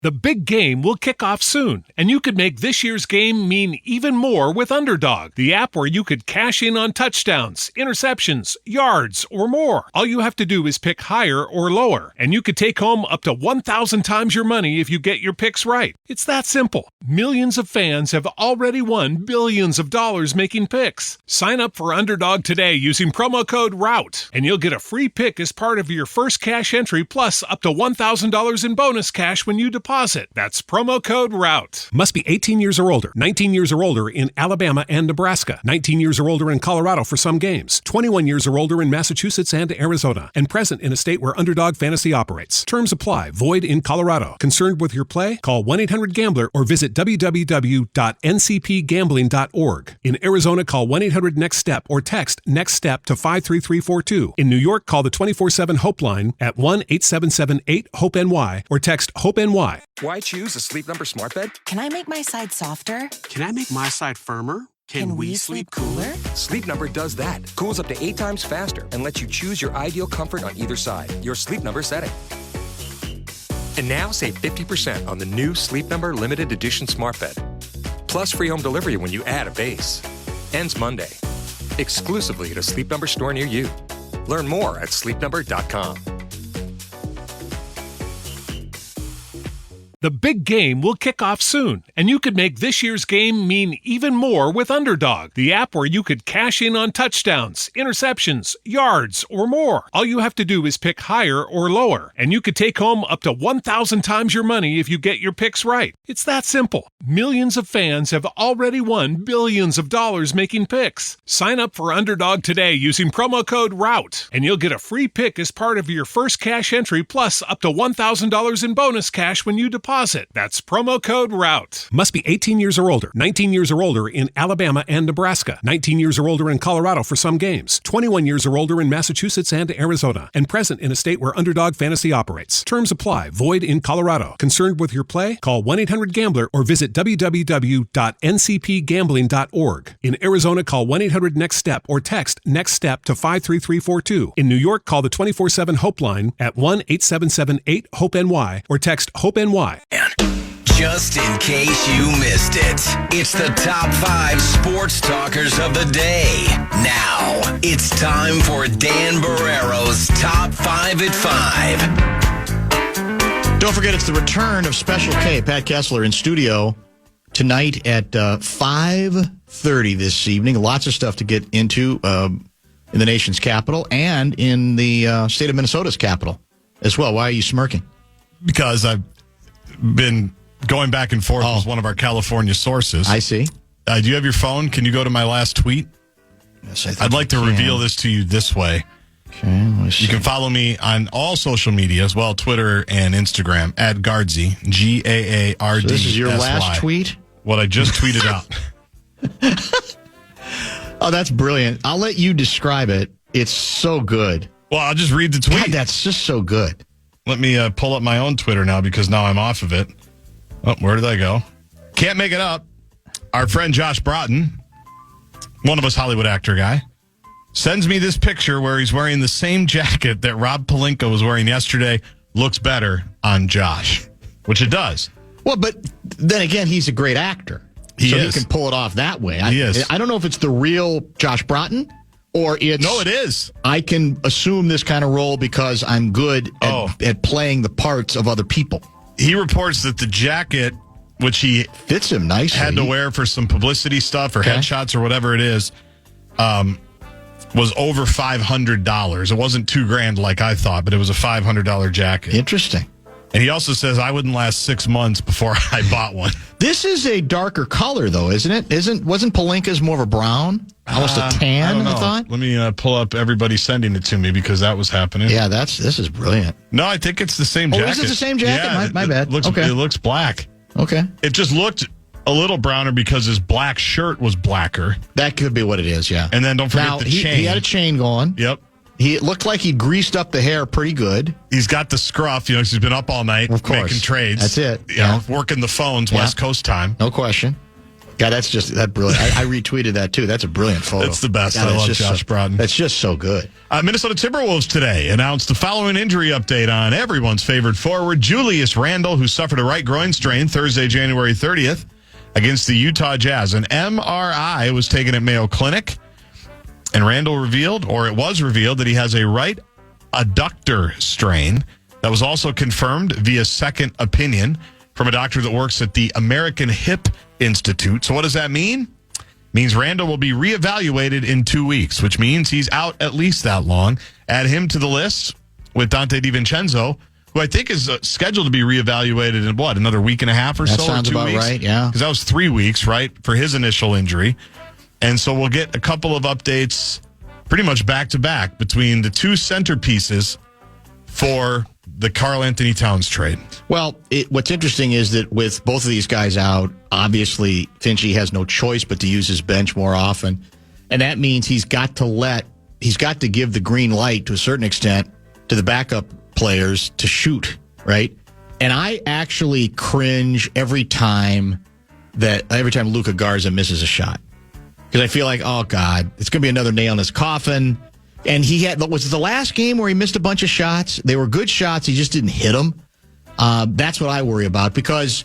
The big game will kick off soon, and you could make this year's game mean even more with Underdog, the app where you could cash in on touchdowns, interceptions, yards, or more. All you have to do is pick higher or lower, and you could take home up to 1,000 times your money if you get your picks right. It's that simple. Millions of fans have already won billions of dollars making picks. Sign up for Underdog today using promo code ROUTE, and you'll get a free pick as part of your first cash entry plus up to $1,000 in bonus cash when you deposit. That's promo code ROUTE. Must be 18 years or older, 19 years or older in Alabama and Nebraska, 19 years or older in Colorado for some games, 21 years or older in Massachusetts and Arizona, and present in a state where Underdog Fantasy operates. Terms apply. Void in Colorado. Concerned with your play? Call 1-800-GAMBLER or visit www.ncpgambling.org. In Arizona, call 1-800-NEXT-STEP or text NEXT STEP to 53342. In New York, call the 24/7 Hope line at 1-877-8-HOPE-NY or text HOPE-NY. Why choose a Sleep Number smart bed? Can I make my side softer? Can I make my side firmer? Can we sleep cooler? Sleep Number does that. Cools up to 8 times faster and lets you choose your ideal comfort on either side. Your Sleep Number setting. And now save 50% on the new Sleep Number limited edition smart bed. Plus free home delivery when you add a base. Ends Monday. Exclusively at a Sleep Number store near you. Learn more at sleepnumber.com. The big game will kick off soon, and you could make this year's game mean even more with Underdog, the app where you could cash in on touchdowns, interceptions, yards, or more. All you have to do is pick higher or lower, and you could take home up to 1,000 times your money if you get your picks right. It's that simple. Millions of fans have already won billions of dollars making picks. Sign up for Underdog today using promo code ROUTE, and you'll get a free pick as part of your first cash entry plus up to $1,000 in bonus cash when you deposit. That's promo code ROUTE. Must be 18 years or older, 19 years or older in Alabama and Nebraska, 19 years or older in Colorado for some games, 21 years or older in Massachusetts and Arizona, and present in a state where Underdog Fantasy operates. Terms apply. Void in Colorado. Concerned with your play? Call 1-800-GAMBLER or visit www.ncpgambling.org. In Arizona, call 1-800-NEXT-STEP or text NEXT STEP to 53342. In New York, call the 24/7 Hope line at 1-877-8-HOPE-NY or text HOPE-NY. Just in case you missed it, it's the top 5 sports talkers of the day. Now, it's time for Dan Barrero's Top 5 at 5. Don't forget, it's the return of Special K, Pat Kessler, in studio tonight at 5:30 this evening. Lots of stuff to get into in the nation's capital and in the state of Minnesota's capital as well. Why are you smirking? Because I've been going back and forth with one of our California sources. I see. Do you have your phone? Can you go to my last tweet? Yes, I think I'd like to reveal this to you this way. Okay, let's see. You can follow me on all social media as well, Twitter and Instagram, at Gaardsy, Gaardsy. So this is your last tweet? What I just tweeted out. Oh, that's brilliant. I'll let you describe it. It's so good. Well, I'll just read the tweet. God, that's just so good. Let me pull up my own Twitter now because now I'm off of it. Oh, where did I go? Can't make it up. Our friend Josh Braaten, one of us Hollywood actor guy, sends me this picture where he's wearing the same jacket that Rob Pelinka was wearing yesterday. Looks better on Josh, which it does. Well, but then again, he's a great actor. He can pull it off that way. He is. I don't know if it's the real Josh Braaten or it's... No, it is. I can assume this kind of role because I'm good at playing the parts of other people. He reports that the jacket, which he fits him nicely, had to wear for some publicity stuff or headshots or whatever it is, was over $500. It wasn't $2,000 like I thought, but it was a $500 jacket. Interesting. And he also says I wouldn't last 6 months before I bought one. This is a darker color, though, isn't it? Wasn't Pelinka's more of a brown? Almost a tan, I thought? Let me pull up everybody sending it to me because that was happening. Yeah, this is brilliant. No, I think it's the same jacket. Oh, is it the same jacket? Yeah, my bad. It looks black. Okay. It just looked a little browner because his black shirt was blacker. That could be what it is, yeah. And then don't forget the chain. He had a chain going. Yep. It looked like he greased up the hair pretty good. He's got the scruff, because he's been up all night of course. Making trades. That's it. You know, working the phones, West Coast time. No question. God, that's that brilliant. I retweeted that too. That's a brilliant photo. That's the best. God, I love Josh Braaten. That's just so good. Minnesota Timberwolves today announced the following injury update on everyone's favorite forward, Julius Randle, who suffered a right groin strain Thursday, January 30th against the Utah Jazz. An MRI was taken at Mayo Clinic, and Randle was revealed that he has a right adductor strain. That was also confirmed via second opinion from a doctor that works at the American Hip Institute. So what does that mean? Means Randle will be reevaluated in 2 weeks, which means he's out at least that long. Add him to the list with Dante DiVincenzo, who I think is scheduled to be reevaluated in another week and a half or so? That sounds or 2 about weeks? right, yeah. Because that was 3 weeks, right, for his initial injury. And so we'll get a couple of updates pretty much back-to-back between the two centerpieces for the Karl-Anthony Towns trade. Well, what's interesting is that with both of these guys out, obviously Finchie has no choice but to use his bench more often. And that means he's got to give the green light to a certain extent to the backup players to shoot, right? And I actually cringe every time Luka Garza misses a shot. Because I feel like, oh, God, it's going to be another nail in his coffin. And was it the last game where he missed a bunch of shots? They were good shots. He just didn't hit them. That's what I worry about. Because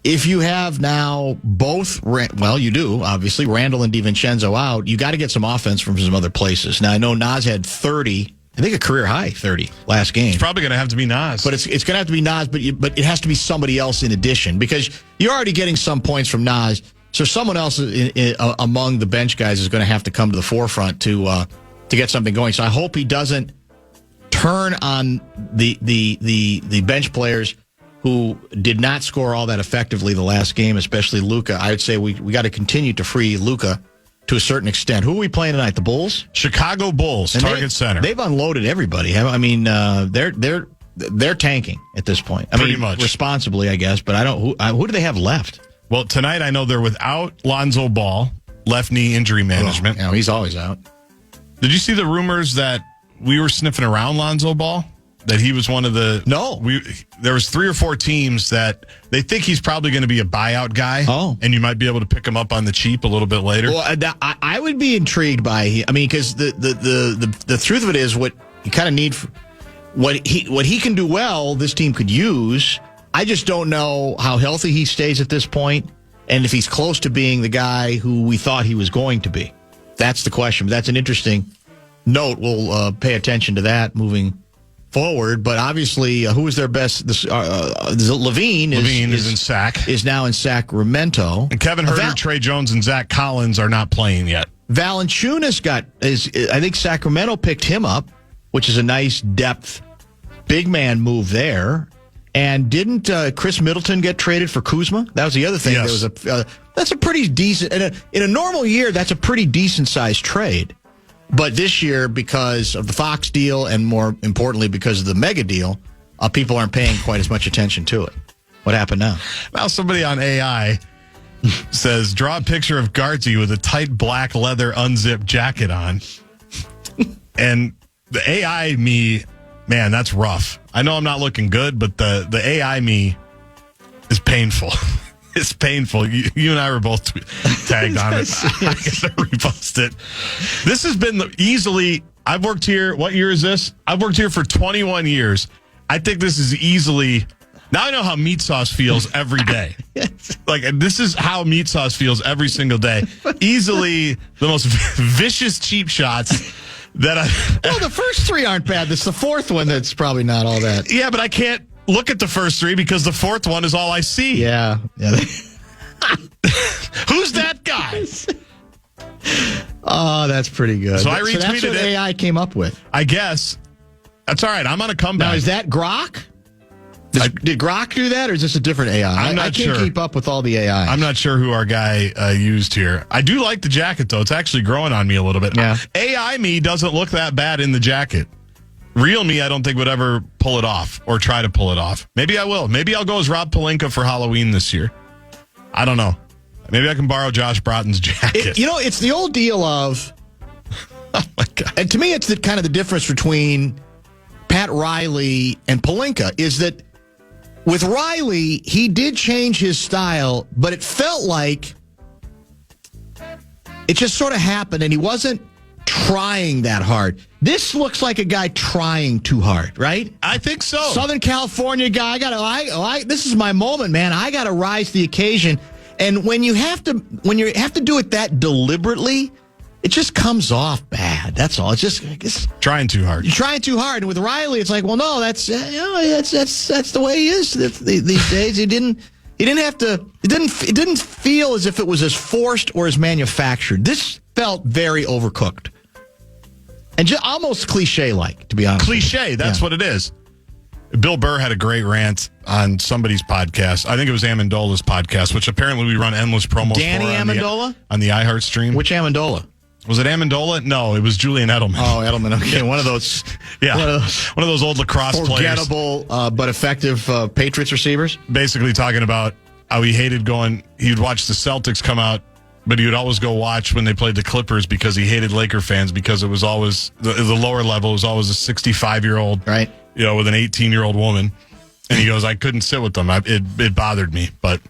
if you have now you do, obviously, Randle and DiVincenzo out, you got to get some offense from some other places. Now, I know Naz had 30, I think a career high 30 last game. It's probably going to have to be Naz. But it's going to have to be Naz, but it has to be somebody else in addition. Because you're already getting some points from Naz. So someone else among the bench guys is going to have to come to the forefront to get something going. So I hope he doesn't turn on the bench players who did not score all that effectively the last game, especially Luka. I would say we got to continue to free Luka to a certain extent. Who are we playing tonight? The Bulls? Chicago Bulls, Target Center. They've unloaded everybody. I mean, they're tanking at this point. Pretty much responsibly, I guess. But I don't. Who do they have left? Well, tonight I know they're without Lonzo Ball, left knee injury management. Oh, he's always out. Did you see the rumors that we were sniffing around Lonzo Ball? That he was one of the... No. There was 3 or 4 teams that they think he's probably going to be a buyout guy. Oh. And you might be able to pick him up on the cheap a little bit later. Well, I would be intrigued by... because the truth of it is what you kind of need... What he can do well, this team could use... I just don't know how healthy he stays at this point and if he's close to being the guy who we thought he was going to be. That's the question. But that's an interesting note. We'll pay attention to that moving forward. But obviously, who is their best? Levine is in Sac. Is now in Sacramento. And Kevin Huerter, Trey Jones, and Zach Collins are not playing yet. Valanciunas I think Sacramento picked him up, which is a nice depth, big man move there. And didn't Chris Middleton get traded for Kuzma? That was the other thing. Yes. That's a pretty decent. In a normal year, that's a pretty decent sized trade. But this year, because of the Fox deal, and more importantly, because of the mega deal, people aren't paying quite as much attention to it. What happened now? Now somebody on AI says, draw a picture of Gaardsy with a tight black leather unzipped jacket on. And the AI me, man, that's rough. I know I'm not looking good, but the AI me is painful. It's painful. You and I were both tagged on it. I gotta repost it. This has been I've worked here. What year is this? I've worked here for 21 years. I think this is easily. Now I know how meat sauce feels every day. Like, this is how meat sauce feels every single day. Easily the most vicious cheap shots. Well, the first 3 aren't bad. It's the fourth one that's probably not all that. Yeah, but I can't look at the first 3 because the fourth one is all I see. Yeah. Who's that guy? Oh, that's pretty good. So I retweeted that's what it. AI came up with. I guess. That's all right. I'm on a comeback. Now, is that Grok? Did Grok do that, or is this a different AI? I'm not I can't keep up with all the AI. I'm not sure who our guy used here. I do like the jacket, though. It's actually growing on me a little bit. Yeah. AI me doesn't look that bad in the jacket. Real me, I don't think would ever pull it off or try to pull it off. Maybe I will. Maybe I'll go as Rob Pelinka for Halloween this year. I don't know. Maybe I can borrow Josh Braaten's jacket. It's the old deal of... Oh, my God. And to me, it's kind of the difference between Pat Riley and Pelinka is that with Riley, he did change his style, but it felt like it just sort of happened, and he wasn't trying that hard. This looks like a guy trying too hard, right? I think so. Southern California guy, this is my moment, man. I got to rise to the occasion. And when you have to do it that deliberately, it just comes off bad. That's all. It's trying too hard. You're trying too hard. And with Riley, it's like, well, no, that's the way he is these days. He didn't have to. It didn't feel as if it was as forced or as manufactured. This felt very overcooked and just almost cliche-like, to be honest. Cliche. That's what it is. Bill Burr had a great rant on somebody's podcast. I think it was Amendola's podcast, which apparently we run endless promos Danny for Amendola? on the iHeart stream. Which Amendola? Was it Amendola? No, it was Julian Edelman. Oh, Edelman. Okay, one of those. Yeah, one of those old lacrosse forgettable, but effective Patriots receivers. Basically talking about how he hated going. He'd watch the Celtics come out, but he would always go watch when they played the Clippers because he hated Laker fans because it was always the lower level was always a 65-year-old, right? With an 18-year-old woman, and he goes, I couldn't sit with them. It bothered me, but.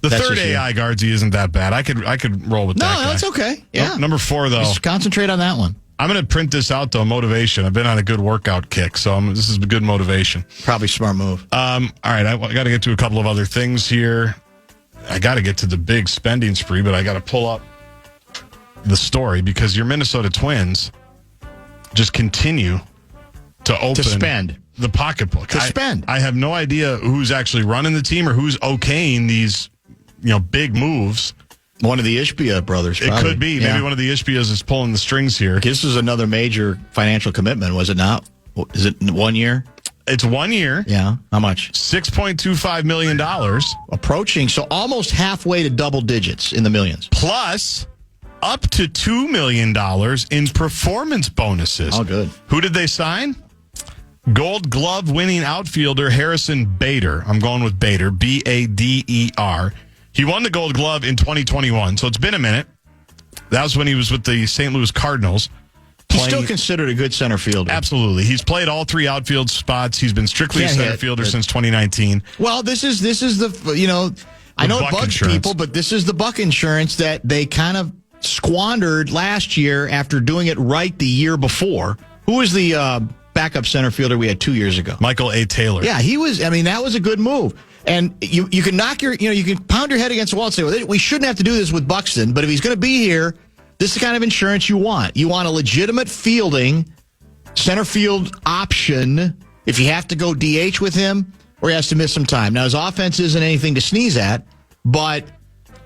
The third AI Gaardsy isn't that bad. I could roll with that. No, that's okay. Yeah. Number 4, though. Just concentrate on that one. I'm going to print this out, though, motivation. I've been on a good workout kick, so this is a good motivation. Probably smart move. All right, I got to get to a couple of other things here. I got to get to the big spending spree, but I got to pull up the story because your Minnesota Twins just continue to open. To spend. The pocketbook. To spend. I have no idea who's actually running the team or who's okaying these big moves. One of the Ishbia brothers, probably. It could be. Maybe one of the Ishbias is pulling the strings here. This is another major financial commitment, was it not? Is it 1 year? It's 1 year. Yeah. How much? $6.25 million. Approaching, so almost halfway to double digits in the millions. Plus up to $2 million in performance bonuses. Oh, good. Who did they sign? Gold Glove winning outfielder Harrison Bader. I'm going with Bader, Bader. He won the Gold Glove in 2021, so it's been a minute. That was when he was with the St. Louis Cardinals. He's still considered a good center fielder. Absolutely. He's played all 3 outfield spots. He's been strictly a center fielder since 2019. Well, this is the, I know it bugs people, but this is the Buck insurance that they kind of squandered last year after doing it right the year before. Who was the backup center fielder we had 2 years ago? Michael A. Taylor. Yeah, that was a good move. And you can knock you can pound your head against the wall and say, well, we shouldn't have to do this with Buxton, but if he's going to be here, this is the kind of insurance you want. You want a legitimate fielding center field option if you have to go DH with him or he has to miss some time. Now, his offense isn't anything to sneeze at, but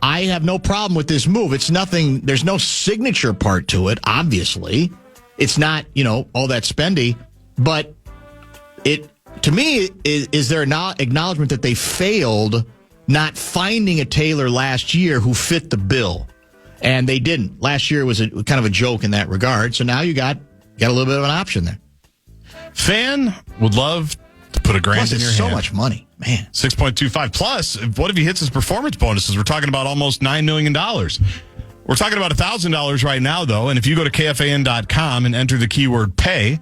I have no problem with this move. It's nothing, there's no signature part to it, obviously. It's not, all that spendy, but to me, is there an acknowledgement that they failed not finding a Taylor last year who fit the bill? And they didn't. Last year was kind of a joke in that regard. So now you got a little bit of an option there. Fan would love to put $1,000 in your hand. So much money, man. 6.25. Plus, what if he hits his performance bonuses? We're talking about almost $9 million. We're talking about $1,000 right now, though. And if you go to KFAN.com and enter the keyword pay,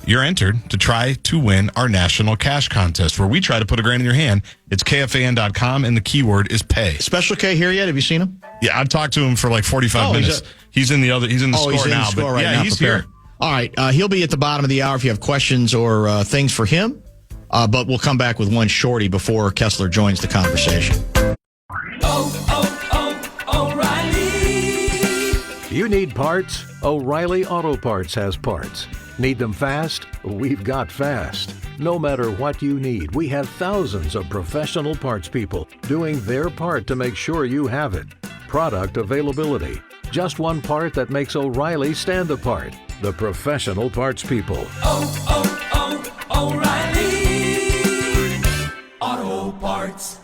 you're entered to try to win our national cash contest where we try to put $1,000 in your hand. It's KFAN.com and the keyword is pay. Special K here yet? Have you seen him? Yeah, I've talked to him for like 45 minutes. He's in the score now. He's in the score right now. He's here. All right. He'll be at the bottom of the hour if you have questions or things for him. But we'll come back with one shorty before Kessler joins the conversation. O'Reilly. You need parts? O'Reilly Auto Parts has parts. Need them fast? We've got fast. No matter what you need, we have thousands of professional parts people doing their part to make sure you have it. Product availability. Just one part that makes O'Reilly stand apart. The professional parts people. O'Reilly Auto Parts.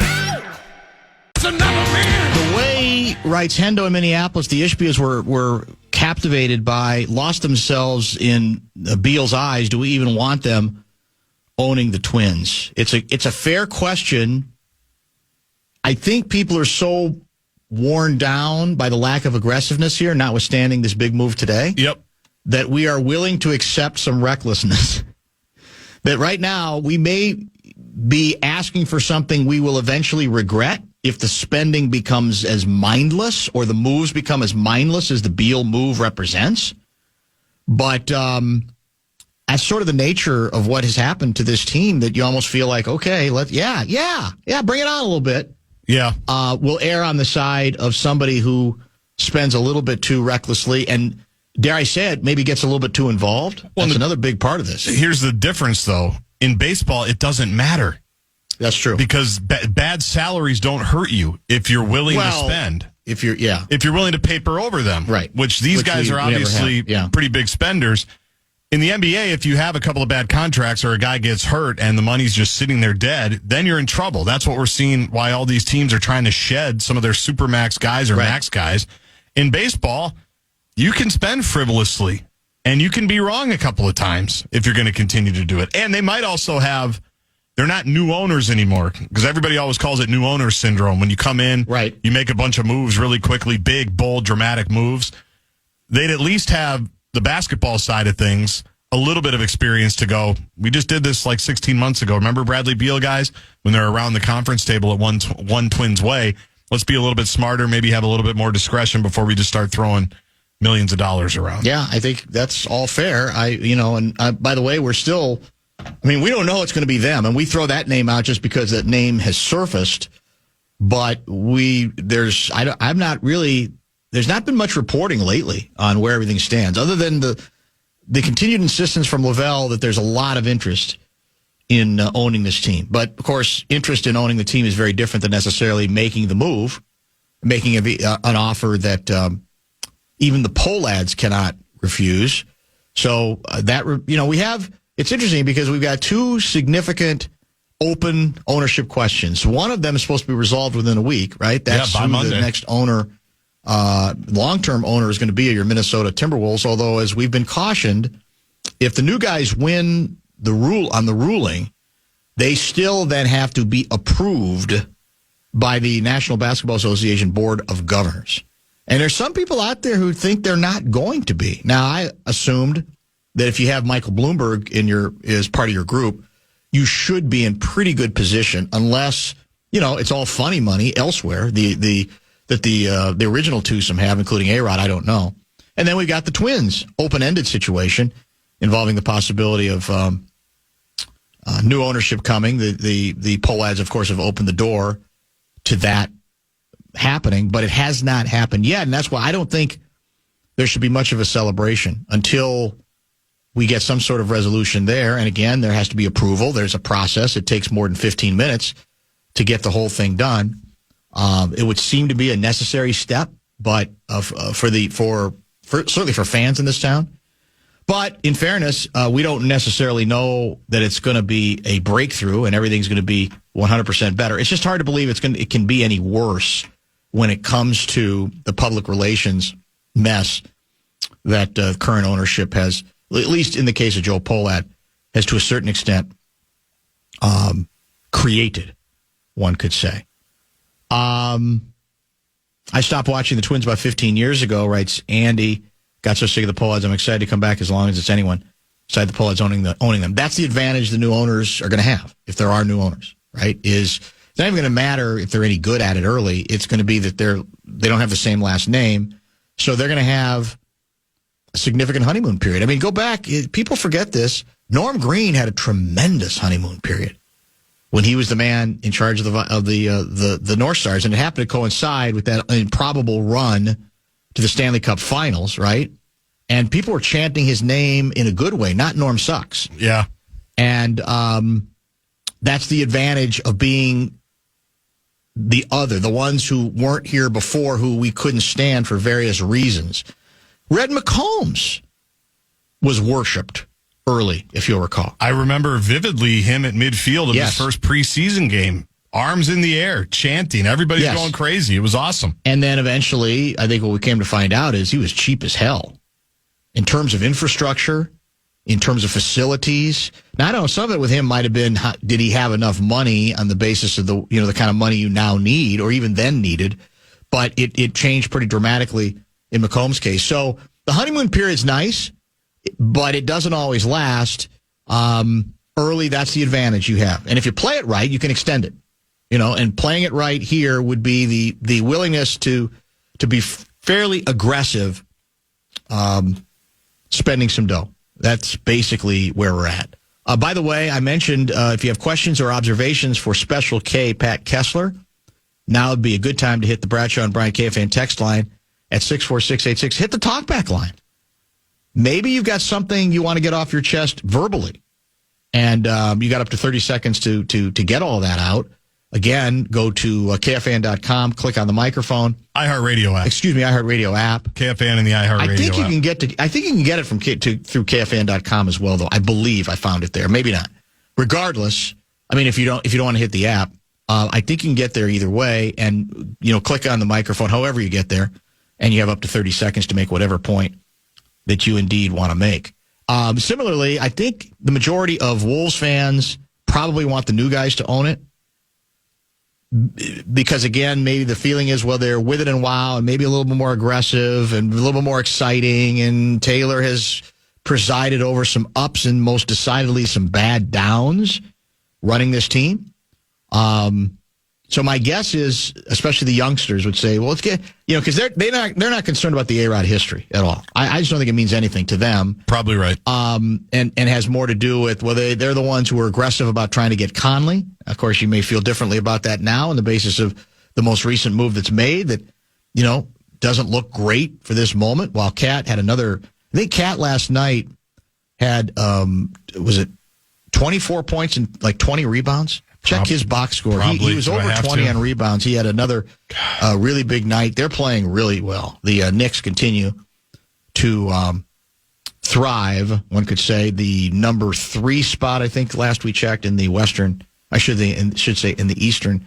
The way, writes Hendo in Minneapolis, the Ishbias were captivated by, lost themselves in Beal's eyes. Do we even want them owning the Twins? It's a fair question. I think people are so worn down by the lack of aggressiveness here, notwithstanding this big move today. Yep. That we are willing to accept some recklessness. That right now we may be asking for something we will eventually regret if the spending becomes as mindless or the moves become as mindless as the Beal move represents. But that's sort of the nature of what has happened to this team, that you almost feel like, okay, bring it on a little bit. Yeah. We'll err on the side of somebody who spends a little bit too recklessly and, dare I say it, maybe gets a little bit too involved. Well, that's another big part of this. Here's the difference, though. In baseball, it doesn't matter. That's true. Because bad salaries don't hurt you if you're willing to spend. If you're willing to paper over them. Right. Which these guys are obviously pretty big spenders. In the NBA, if you have a couple of bad contracts or a guy gets hurt and the money's just sitting there dead, then you're in trouble. That's what we're seeing, why all these teams are trying to shed some of their supermax guys or max guys. In baseball, you can spend frivolously, and you can be wrong a couple of times if you're going to continue to do it. And they might also have, they're not new owners anymore, because everybody always calls it new owner syndrome. When you come in, you make a bunch of moves really quickly, big, bold, dramatic moves. They'd at least have the basketball side of things, a little bit of experience to go, we just did this like 16 months ago. Remember Bradley Beal guys when they're around the conference table at one Twins way? Let's be a little bit smarter, maybe have a little bit more discretion before we just start throwing millions of dollars around. Yeah, I think that's all fair. By the way, we're still, we don't know it's going to be them, and we throw that name out just because that name has surfaced. But there's not been much reporting lately on where everything stands, other than the continued insistence from Lavelle that there's a lot of interest in owning this team. But, of course, interest in owning the team is very different than necessarily making the move, making an offer that even the poll ads cannot refuse. So it's interesting because we've got two significant open ownership questions. One of them is supposed to be resolved within a week, right? That's by Monday. The next owner, long-term owner, is going to be your Minnesota Timberwolves. Although, as we've been cautioned, if the new guys win the ruling, they still then have to be approved by the National Basketball Association Board of Governors. And there's some people out there who think they're not going to be. Now, I assumed that if you have Michael Bloomberg as part of your group, you should be in pretty good position, unless it's all funny money elsewhere. The original twosome have, including A-Rod, I don't know. And then we've got the Twins open-ended situation involving the possibility of new ownership coming. The poll ads, of course, have opened the door to that happening, but it has not happened yet, and that's why I don't think there should be much of a celebration until we get some sort of resolution there. And again, there has to be approval. There's a process. It takes more than 15 minutes to get the whole thing done. It would seem to be a necessary step, but certainly for fans in this town. But in fairness, we don't necessarily know that it's going to be a breakthrough and everything's going to be 100% better. It's just hard to believe it can be any worse when it comes to the public relations mess that current ownership has, at least in the case of Joe Pohlad, has to a certain extent created, one could say. I stopped watching the Twins about 15 years ago, writes Andy. Got so sick of the Pohlads, I'm excited to come back as long as it's anyone beside the Pohlads owning them. That's the advantage the new owners are going to have, if there are new owners, right? It's not even going to matter if they're any good at it early. It's going to be that they don't have the same last name, so they're going to have a significant honeymoon period. Go back. People forget this. Norm Green had a tremendous honeymoon period when he was the man in charge of the North Stars, and it happened to coincide with that improbable run to the Stanley Cup Finals, right? And people were chanting his name in a good way, not Norm sucks. Yeah. And that's the advantage of being the ones who weren't here before, who we couldn't stand for various reasons. Red McCombs was worshipped early, if you'll recall. I remember vividly him at midfield of his first preseason game. Arms in the air, chanting. Everybody's going crazy. It was awesome. And then eventually, I think what we came to find out is he was cheap as hell in terms of infrastructure, in terms of facilities. Now, I don't know, some of it with him might have been, did he have enough money on the basis of the kind of money you now need, or even then needed? But it changed pretty dramatically in McCombs' case. So the honeymoon period's nice, but it doesn't always last. Early, that's the advantage you have. And if you play it right, you can extend it. and playing it right here would be the willingness to be fairly aggressive, spending some dough. That's basically where we're at. By the way, I mentioned if you have questions or observations for Special K, Pat Kessler, now would be a good time to hit the Bradshaw and Brian KFAN text line at 64686. Hit the talkback line. Maybe you've got something you want to get off your chest verbally, and you got up to 30 seconds to get all that out. Again, go to KFAN.com, click on the microphone. iHeartRadio app. Excuse me, iHeartRadio app. KFAN and the iHeartRadio app. I think you can get it from through KFAN.com as well, though. I believe I found it there. Maybe not. Regardless, I mean, if you don't want to hit the app, I think you can get there either way, and click on the microphone, however you get there, and you have up to 30 seconds to make whatever point that you indeed want to make. Similarly, I think the majority of Wolves fans probably want the new guys to own it. Because, again, maybe the feeling is, well, they're with it and wow, and maybe a little bit more aggressive and a little bit more exciting, and Taylor has presided over some ups and most decidedly some bad downs running this team. So my guess is, especially the youngsters would say, well, let's get, because they're not concerned about the A-Rod history at all. I just don't think it means anything to them. Probably right. And has more to do with, well, they're the ones who are aggressive about trying to get Conley. Of course, you may feel differently about that now on the basis of the most recent move that's made that, doesn't look great for this moment. While Cat had I think Cat last night had, was it 24 points and like 20 rebounds? Check his box score. He was over 20 on rebounds. He had another really big night. They're playing really well. The Knicks continue to thrive, one could say. The number 3 spot, I think, last we checked in the Western, I should say in the Eastern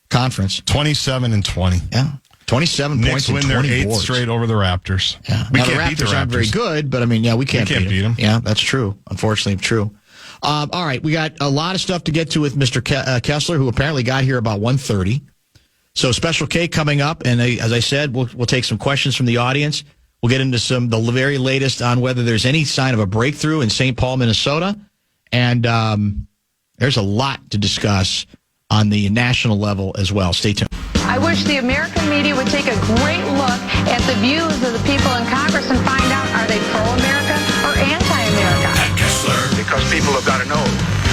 Conference. 27 and 20. Yeah. 27 Knicks points and win 20 their 8th boards. straight over the Raptors. Yeah. We now, can't the beat the Raptors aren't very Raptors. good, but we can't beat them. Yeah, that's true. Unfortunately, true. All right, we got a lot of stuff to get to with Mr. Kessler, who apparently got here about 1:30. So Special K coming up, and as I said, we'll take some questions from the audience. We'll get into the very latest on whether there's any sign of a breakthrough in St. Paul, Minnesota, and there's a lot to discuss on the national level as well. Stay tuned. I wish the American media would take a great look at the views of the people in Congress and find out, are they pro-America or anti-America? Pat Kessler. Because people have got to know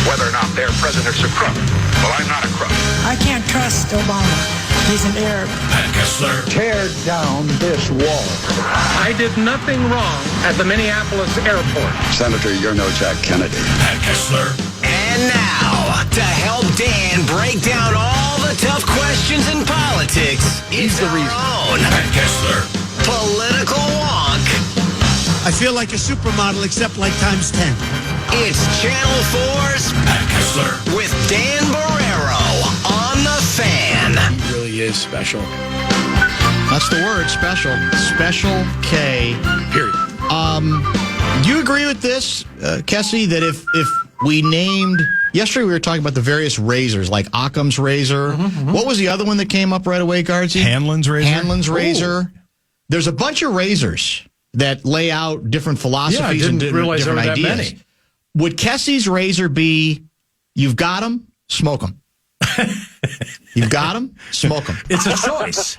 whether or not their president's a crook. Well, I'm not a crook. I can't trust Obama. He's an Arab. Pat Kessler. Tear down this wall. I did nothing wrong at the Minneapolis airport. Senator, you're no Jack Kennedy. Pat Kessler. And now, to help Dan break down all the tough questions in politics, it's our own Pat Kessler. political wonk. I feel like a supermodel, except like times 10. It's Channel 4's Pat Kessler. with Dan Barrero on the Fan. He really is special. That's the word, special. Special K. Period. Do you agree with this, Kessie, that if we named... Yesterday we were talking about the various razors, like Occam's razor. What was the other one that came up right away, Gaardsy? Hanlon's razor. Hanlon's razor. There's a bunch of razors that lay out different philosophies and realize there different were that ideas. many. Would Kessie's razor be, you've got them, smoke them? You've got them, smoke them. It's a choice.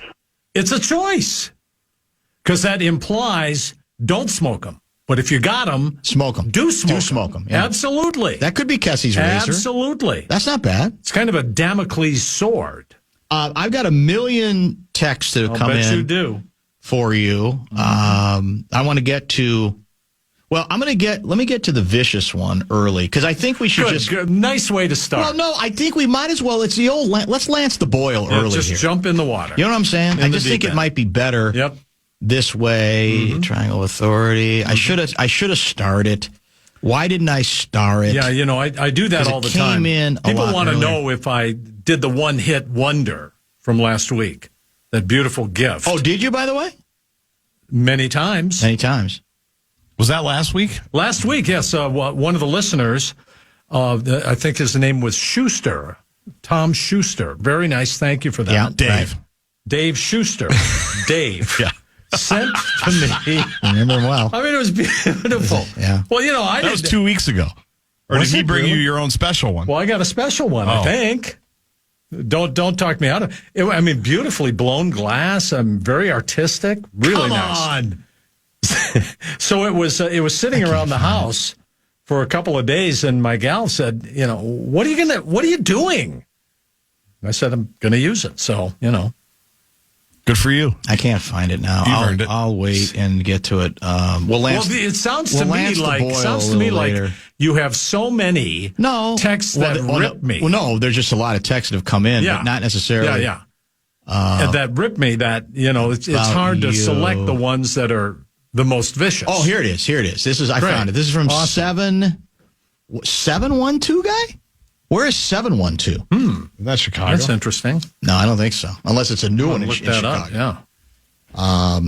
It's a choice. Because that implies don't smoke them. But if you got them, smoke them. Do smoke them. Do smoke them. Yeah. Absolutely. That could be Kessie's razor. Absolutely. That's not bad. It's kind of a Damocles sword. I've got 1 million texts that have come in. You do. For you. I want to get to, well, let me get to the vicious one early, because I think we should Good. Nice way to start. Well, no, I think we might as well, it's the old, let's lance the boil early just here. Jump in the water. You know what I'm saying? I just think it might be better this way. Triangle Authority. I should have started. Why didn't I star it? Yeah, I do that all the time. People want to know if I did the one-hit wonder from last week. That beautiful gift. Oh, did you, by the way? Many times. Many times. Was that last week? Last week, yes. One of the listeners, I think his name was Schuster, Tom Schuster. Very nice. Thank you for that. Yeah, Dave. Right. Dave Schuster. Dave. Yeah. Sent to me. I remember him well. I mean, it was beautiful. Yeah. Well, that was 2 weeks ago. Or Was did he it bring really? you your own special one? Well, I got a special one, I think. Don't talk me out of it. I mean, beautifully blown glass. Very artistic. Really nice. Come on. So it was sitting around the house for a couple of days, and my gal said, what are you doing? And I said, I'm going to use it. So, Good for you. I can't find it now. Earned it. I'll wait and get to it. It sounds to me like you have so many texts that rip me. Well, no, there's just a lot of texts that have come in, but not necessarily. Yeah. And that rip me. That it's hard to select the ones that are the most vicious. Oh, here it is. I found it. This is from 712 guy. Where is 712? That's Chicago. That's interesting. No, I don't think so. Unless it's a new one in look that Chicago. Up, yeah.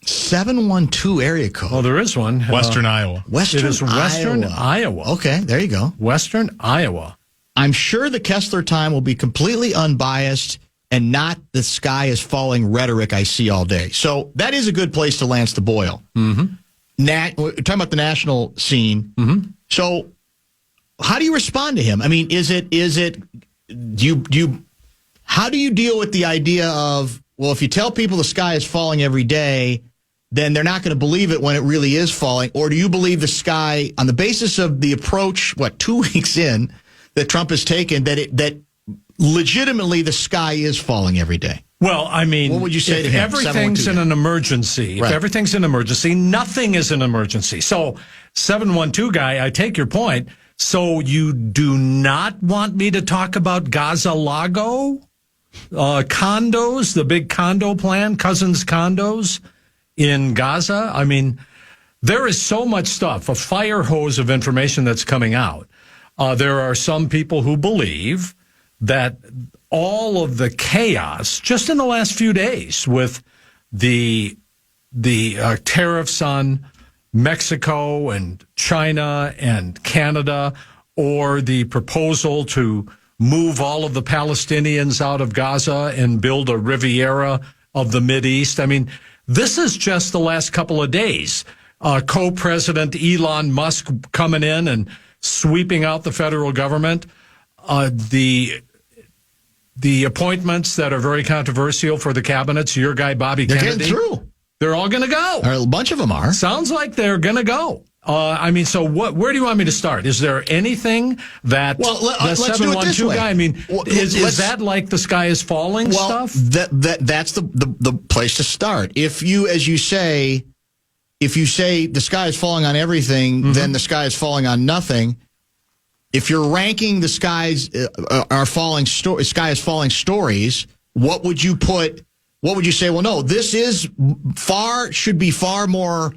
712 area code. Oh, there is one. Western Iowa. It is Western Iowa. Okay, there you go. Western Iowa. I'm sure the Kessler time will be completely unbiased and not the sky is falling rhetoric I see all day. So that is a good place to lance the boil. Mm-hmm. We're talking about the national scene. Mm-hmm. So how do you respond to him? I mean, how do you deal with the idea of, well, if you tell people the sky is falling every day, then they're not going to believe it when it really is falling? Or do you believe the sky, on the basis of the approach, 2 weeks in, that Trump has taken, that legitimately the sky is falling every day? Well, I mean, what would you say to him? Everything's in an emergency. Right. If everything's an emergency, nothing is an emergency. So 712 guy, I take your point. So you do not want me to talk about Gaza Lago? Condos, the big condo plan, Cousins condos in Gaza. I mean, there is so much stuff, a fire hose of information that's coming out. There are some people who believe that all of the chaos just in the last few days with the tariffs on Mexico and China and Canada, or the proposal to move all of the Palestinians out of Gaza and build a Riviera of the Mideast. I mean, this is just the last couple of days. Co-president Elon Musk coming in and sweeping out the federal government. The appointments that are very controversial for the cabinets, your guy Bobby Kennedy. They're getting through. They're all going to go. A bunch of them are. Sounds like they're going to go. So where do you want me to start? Is there anything that the 712 guy? I mean, is that like the sky is falling stuff? That's the place to start. If you say the sky is falling on everything, then the sky is falling on nothing. If you're ranking the sky is falling stories, what would you put? What would you say? Well, no, this should be far more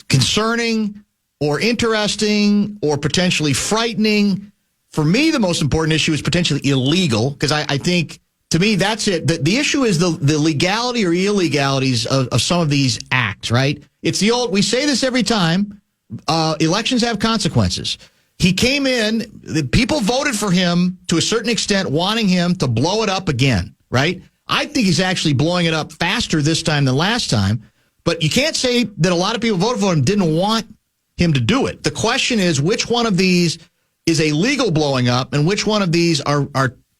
concerning or interesting or potentially frightening. For me, the most important issue is potentially illegal, because I think, to me, that's it. The issue is the legality or illegalities of some of these acts, right? It's the old, we say this every time, elections have consequences. He came in, people voted for him to a certain extent, wanting him to blow it up again, right? I think he's actually blowing it up faster this time than last time. But you can't say that a lot of people voted for him didn't want him to do it. The question is, which one of these is a legal blowing up, and which one of these are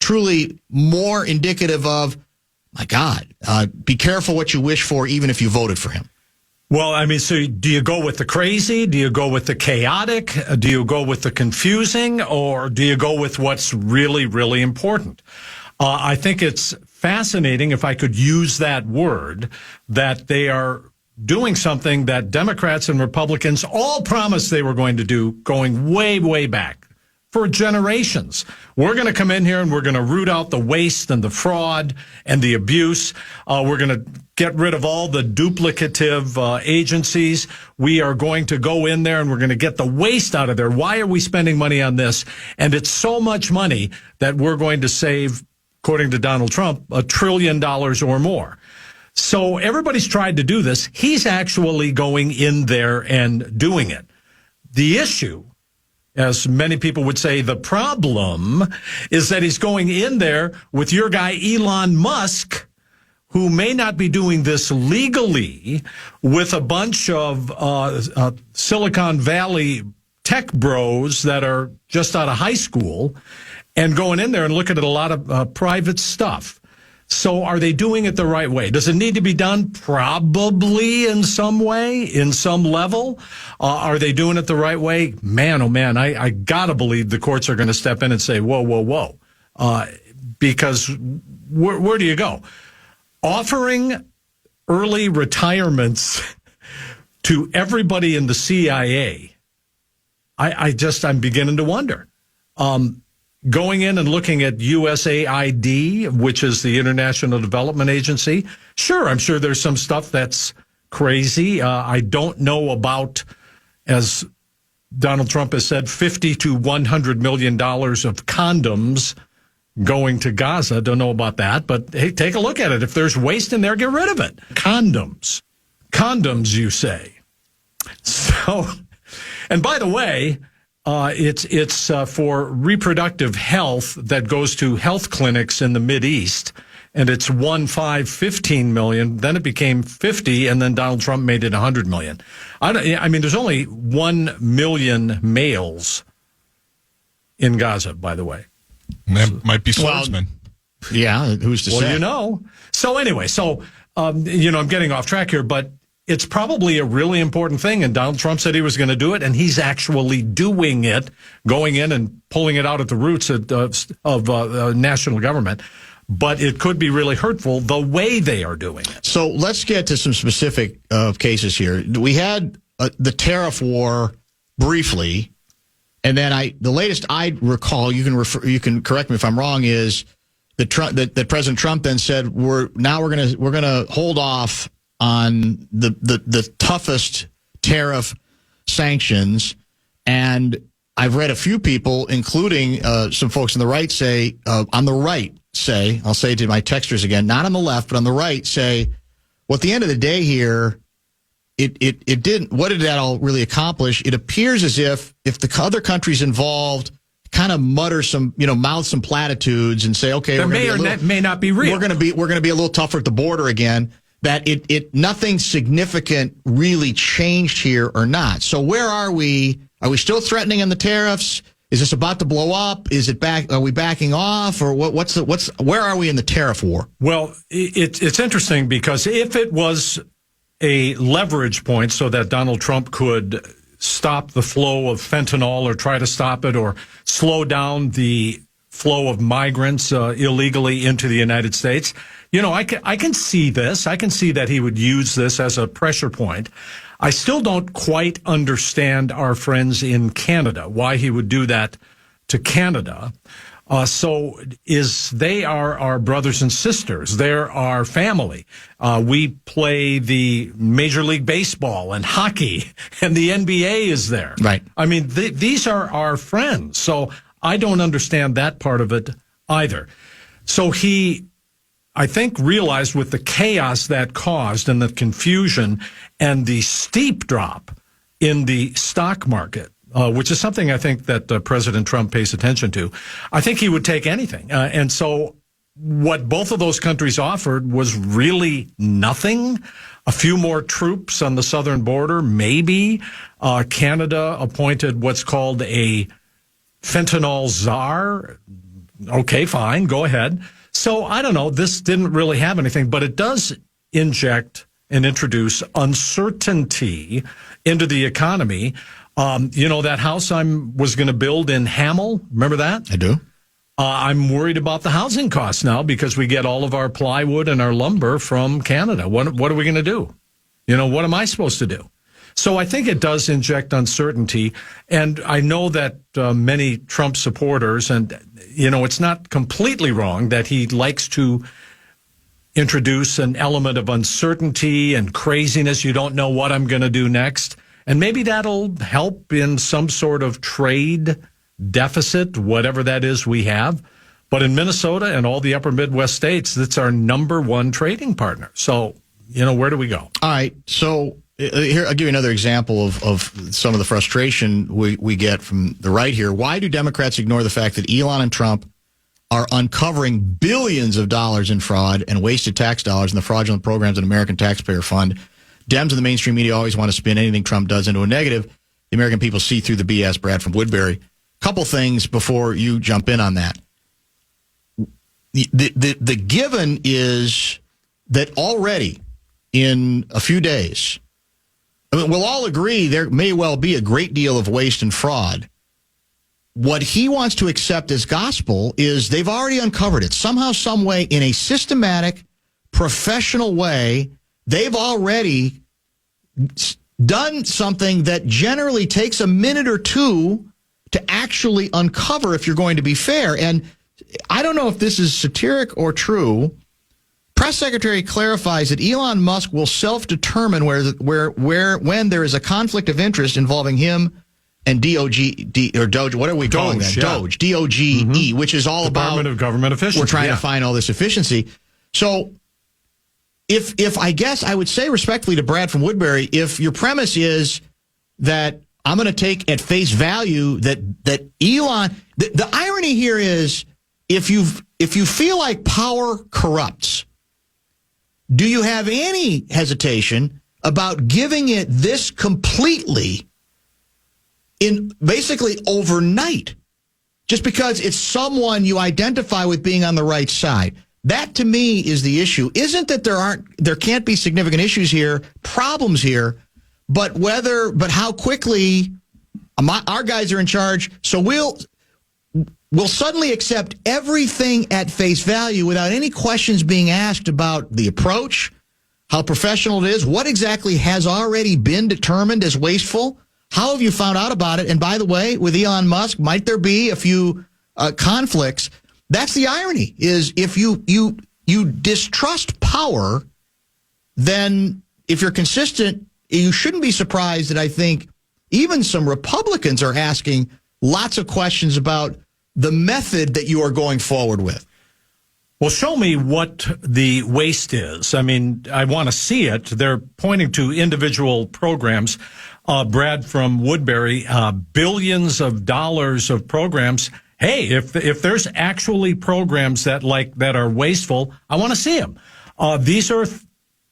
truly more indicative of, my God, be careful what you wish for, even if you voted for him. Well, I mean, so do you go with the crazy? Do you go with the chaotic? Do you go with the confusing? Or do you go with what's really, really important? I think it's fascinating, if I could use that word, that they are doing something that Democrats and Republicans all promised they were going to do going way, way back for generations. We're going to come in here and we're going to root out the waste and the fraud and the abuse. We're going to get rid of all the duplicative agencies. We are going to go in there and we're going to get the waste out of there. Why are we spending money on this? And it's so much money that we're going to save, according to Donald Trump, $1 trillion or more. So everybody's tried to do this. He's actually going in there and doing it. The issue, as many people would say, the problem is that he's going in there with your guy Elon Musk, who may not be doing this legally, with a bunch of Silicon Valley tech bros that are just out of high school. and going in there and looking at a lot of private stuff. So are they doing it the right way? Does it need to be done? Probably in some way, in some level. Are they doing it the right way? Man, oh man, I gotta believe the courts are going to step in and say, whoa, whoa, whoa. Because where do you go? Offering early retirements to everybody in the CIA, I'm beginning to wonder. Going in and looking at USAID, which is the International Development Agency, sure, I'm sure there's some stuff that's crazy. I don't know about, as Donald Trump has said, $50 to $100 million of condoms going to Gaza. Don't know about that, but hey, take a look at it. If there's waste in there, get rid of it. Condoms, you say. So, and by the way, it's for reproductive health that goes to health clinics in the Mideast, and it's 15 million. Then it became 50, and then Donald Trump made it 100 million. I mean, there's only 1 million males in Gaza, by the way. That might be swordsman. Well, yeah, who's to say? Well, you know. So anyway, I'm getting off track here, but it's probably a really important thing, and Donald Trump said he was going to do it, and he's actually doing it, going in and pulling it out at the roots of national government. But it could be really hurtful the way they are doing it. So let's get to some specific cases here. We had the tariff war briefly, and then the latest I recall, you can correct me if I'm wrong, is that President Trump then said we're gonna hold off on the toughest tariff sanctions. And I've read a few people, including some folks on the right, I'll say to my texters again, not on the left, but on the right, say, well, at the end of the day here, it didn't. What did that all really accomplish? It appears as if the other countries involved kind of mutter some, mouth some platitudes and say, okay, may not be real. We're going to be a little tougher at the border again. That nothing significant really changed here or not. So where are we? Are we still threatening on the tariffs? Is this about to blow up? Is it back? Are we backing off, or where are we in the tariff war? Well, it's interesting because if it was a leverage point so that Donald Trump could stop the flow of fentanyl or try to stop it or slow down the flow of migrants illegally into the United States, I can see this. I can see that he would use this as a pressure point. I still don't quite understand our friends in Canada, why he would do that to Canada. They are our brothers and sisters. They're our family. We play the Major League Baseball and hockey, and the NBA is there. Right. I mean, these are our friends. So I don't understand that part of it either. So he, I think, realized with the chaos that caused and the confusion and the steep drop in the stock market, which is something I think that President Trump pays attention to, I think he would take anything. And so what both of those countries offered was really nothing. A few more troops on the southern border, maybe. Canada appointed what's called a fentanyl czar. Okay, fine, go ahead. So I don't know. This didn't really have anything, but it does inject and introduce uncertainty into the economy. That house I was going to build in Hamel, remember that? I do. I'm worried about the housing costs now because we get all of our plywood and our lumber from Canada. What are we going to do? What am I supposed to do? So I think it does inject uncertainty. And I know that many Trump supporters, and, it's not completely wrong that he likes to introduce an element of uncertainty and craziness. You don't know what I'm going to do next. And maybe that'll help in some sort of trade deficit, whatever that is we have. But in Minnesota and all the upper Midwest states, that's our number one trading partner. So, where do we go? All right. So here, I'll give you another example of some of the frustration we get from the right here. Why do Democrats ignore the fact that Elon and Trump are uncovering billions of dollars in fraud and wasted tax dollars in the fraudulent programs of the American taxpayer fund? Dems and the mainstream media always want to spin anything Trump does into a negative. The American people see through the BS. Brad from Woodbury. Couple things before you jump in on that. the given is that already in a few days, I mean, we'll all agree there may well be a great deal of waste and fraud. What he wants to accept as gospel is they've already uncovered it. Somehow, some way, in a systematic, professional way, they've already done something that generally takes a minute or two to actually uncover if you're going to be fair. And I don't know if this is satiric or true. Press secretary clarifies that Elon Musk will self-determine when there is a conflict of interest involving him and Doge, what are we calling that? Yeah. Doge, DOGE, which is all Department about of Government Efficiency. We're trying to find all this efficiency. So if I guess I would say respectfully to Brad from Woodbury, if your premise is that I'm going to take at face value that Elon, the irony here is if you feel like power corrupts, do you have any hesitation about giving it this completely in basically overnight, just because it's someone you identify with being on the right side? That to me is the issue. Isn't that there can't be significant issues here, problems here, but how quickly our guys are in charge. So we'll suddenly accept everything at face value without any questions being asked about the approach, how professional it is, what exactly has already been determined as wasteful. How have you found out about it? And by the way, with Elon Musk, might there be a few conflicts? That's the irony, is if you distrust power, then if you're consistent, you shouldn't be surprised that I think even some Republicans are asking lots of questions about the method that you are going forward with. Well, show me what the waste is. I mean, I want to see it. They're pointing to individual programs. Brad from Woodbury, billions of dollars of programs. Hey, if there's actually programs that are wasteful, I want to see them. These are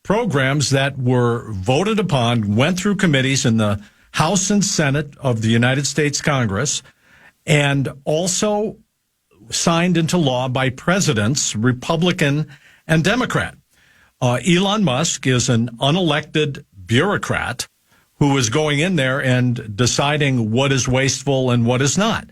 programs that were voted upon, went through committees in the House and Senate of the United States Congress, and also signed into law by presidents, Republican and Democrat. Elon Musk is an unelected bureaucrat who is going in there and deciding what is wasteful and what is not.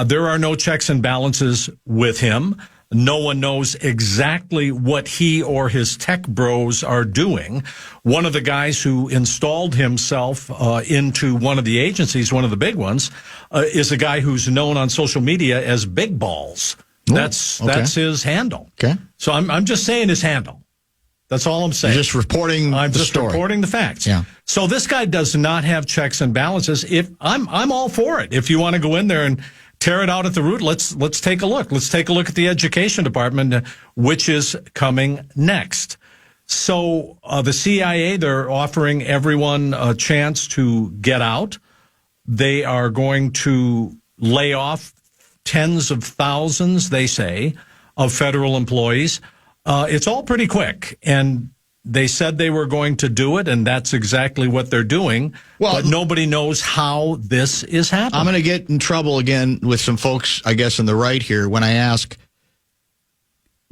There are no checks and balances with him. No one knows exactly what he or his tech bros are doing. One of the guys who installed himself into one of the agencies, one of the big ones, is a guy who's known on social media as Big Balls. That's his handle. Okay. So I'm just saying his handle. That's all I'm saying. You're just reporting I'm the just story. reporting the facts. Yeah. So this guy does not have checks and balances. If I'm all for it. If you want to go in there and tear it out at the root, let's take a look. Let's take a look at the education department, which is coming next. So the CIA, they're offering everyone a chance to get out. They are going to lay off tens of thousands, they say, of federal employees. It's all pretty quick, and they said they were going to do it, and that's exactly what they're doing. Well, but nobody knows how this is happening. I'm going to get in trouble again with some folks, I guess, on the right here when I ask,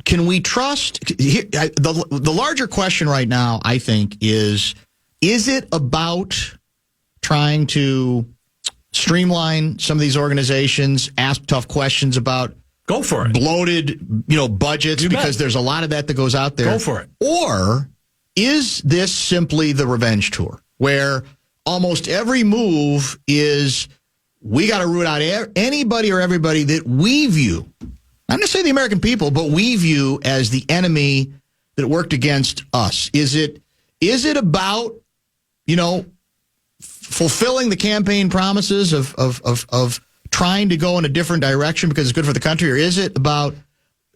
can we trust? The larger question right now, I think, is it about trying to streamline some of these organizations, ask tough questions about go for it, bloated, budgets, because there's a lot of that goes out there. Go for it. Or is this simply the revenge tour where almost every move is we got to root out anybody or everybody that we view, not necessarily the American people, but we view as the enemy that worked against us? Is it about, fulfilling the campaign promises of trying to go in a different direction because it's good for the country? Or is it about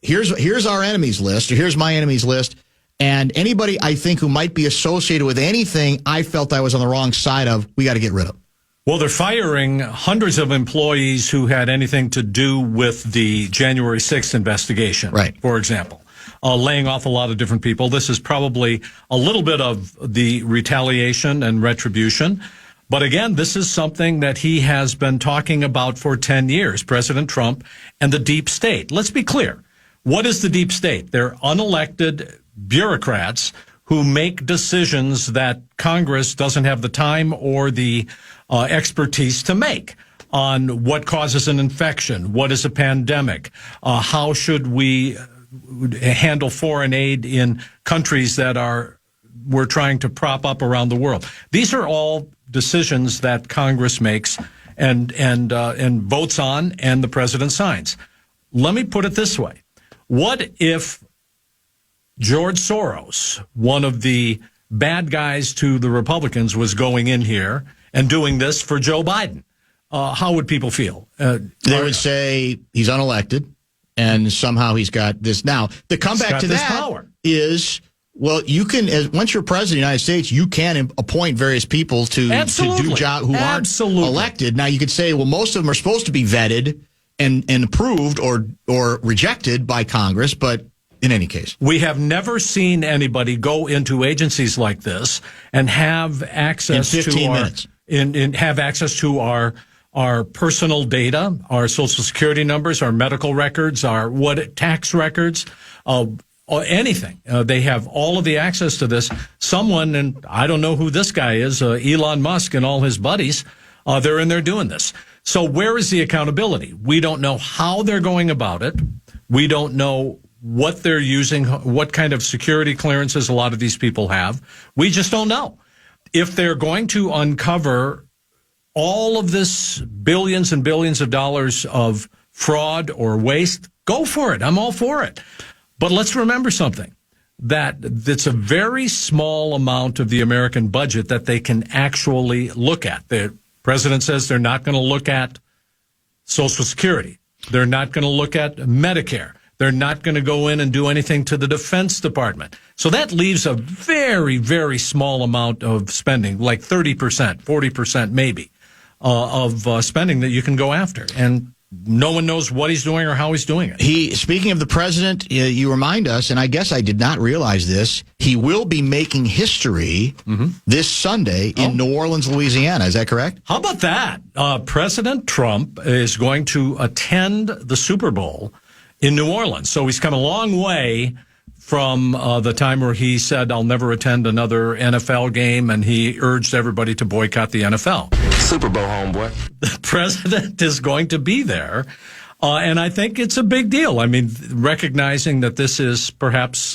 here's our enemies list, or here's my enemies list, and anybody I think who might be associated with anything I felt I was on the wrong side of, we got to get rid of? Well, they're firing hundreds of employees who had anything to do with the January 6th investigation, right? For example, laying off a lot of different people. This is probably a little bit of the retaliation and retribution. But again, this is something that he has been talking about for 10 years, President Trump and the deep state. Let's be clear. What is the deep state? They're unelected bureaucrats who make decisions that Congress doesn't have the time or the expertise to make on what causes an infection, what is a pandemic, how should we handle foreign aid in countries that we're trying to prop up around the world. These are all decisions that Congress makes and votes on, and the president signs. Let me put it this way. What if George Soros, one of the bad guys to the Republicans, was going in here and doing this for Joe Biden? How would people feel? They would say he's unelected, and somehow he's got this. Now, the comeback to that power is, well, you can, once you're president of the United States, you can appoint various people to do jobs who aren't elected. Now, you could say, well, most of them are supposed to be vetted and approved or rejected by Congress, but in any case, we have never seen anybody go into agencies like this and have access in 15 minutes. Have access to our personal data, our Social Security numbers, our medical records, our tax records, anything. They have all of the access to this. Someone, and I don't know who this guy is, Elon Musk and all his buddies, they're in there doing this. So where is the accountability? We don't know how they're going about it. We don't know what they're using, what kind of security clearances a lot of these people have. We just don't know. If they're going to uncover all of this billions and billions of dollars of fraud or waste, go for it. I'm all for it. But let's remember something, that it's a very small amount of the American budget that they can actually look at. The president says they're not going to look at Social Security. They're not going to look at Medicare. They're not going to go in and do anything to the Defense Department. So that leaves a very, very small amount of spending, like 30%, 40% maybe, of spending that you can go after. And no one knows what he's doing or how he's doing it. Speaking of the president, you remind us, and I guess I did not realize this, he will be making history this Sunday in New Orleans, Louisiana. Is that correct? How about that? President Trump is going to attend the Super Bowl in New Orleans. So he's come a long way from the time where he said, I'll never attend another NFL game, and he urged everybody to boycott the NFL. Super Bowl, homeboy. The president is going to be there, and I think it's a big deal. I mean, recognizing that this is perhaps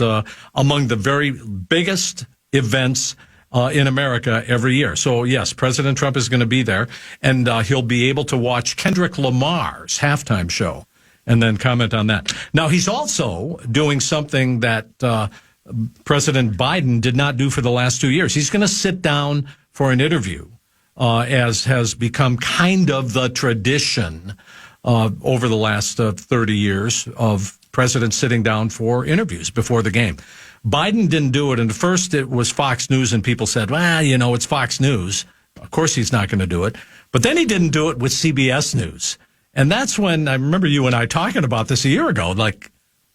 among the very biggest events in America every year. So, yes, President Trump is going to be there, and he'll be able to watch Kendrick Lamar's halftime show and then comment on that. Now, he's also doing something that President Biden did not do for the last 2 years. He's going to sit down for an interview, as has become kind of the tradition over the last 30 years of presidents sitting down for interviews before the game. Biden didn't do it, and at first it was Fox News, and people said, well, it's Fox News. Of course he's not going to do it. But then he didn't do it with CBS News. And that's when I remember you and I talking about this a year ago. Like,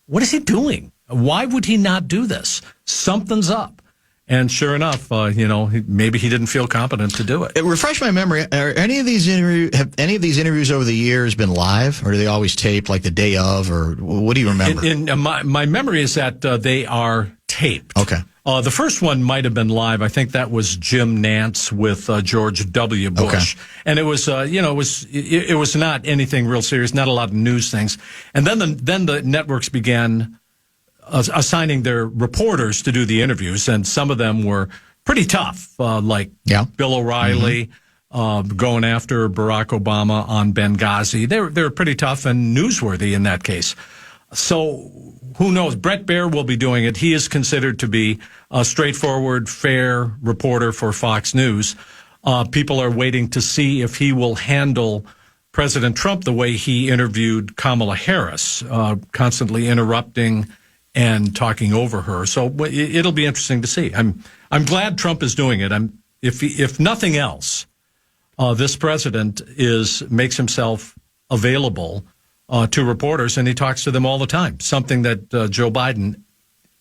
what is he doing? Why would he not do this? Something's up. And sure enough, maybe he didn't feel competent to do it. Refresh my memory. Have any of these interviews over the years been live, or do they always tape like the day of, or what do you remember? My memory is that they are taped. Okay. The first one might have been live. I think that was Jim Nantz with George W. Bush, and it was, it was not anything real serious, not a lot of news things. And then the networks began assigning their reporters to do the interviews, and some of them were pretty tough, like Bill O'Reilly going after Barack Obama on Benghazi. They were pretty tough and newsworthy in that case. So who knows? Brett Baer will be doing it. He is considered to be a straightforward, fair reporter for Fox News. People are waiting to see if he will handle President Trump the way he interviewed Kamala Harris, constantly interrupting and talking over her. So it'll be interesting to see. I'm glad Trump is doing it. If nothing else, this president makes himself available to reporters, and he talks to them all the time, something that Joe Biden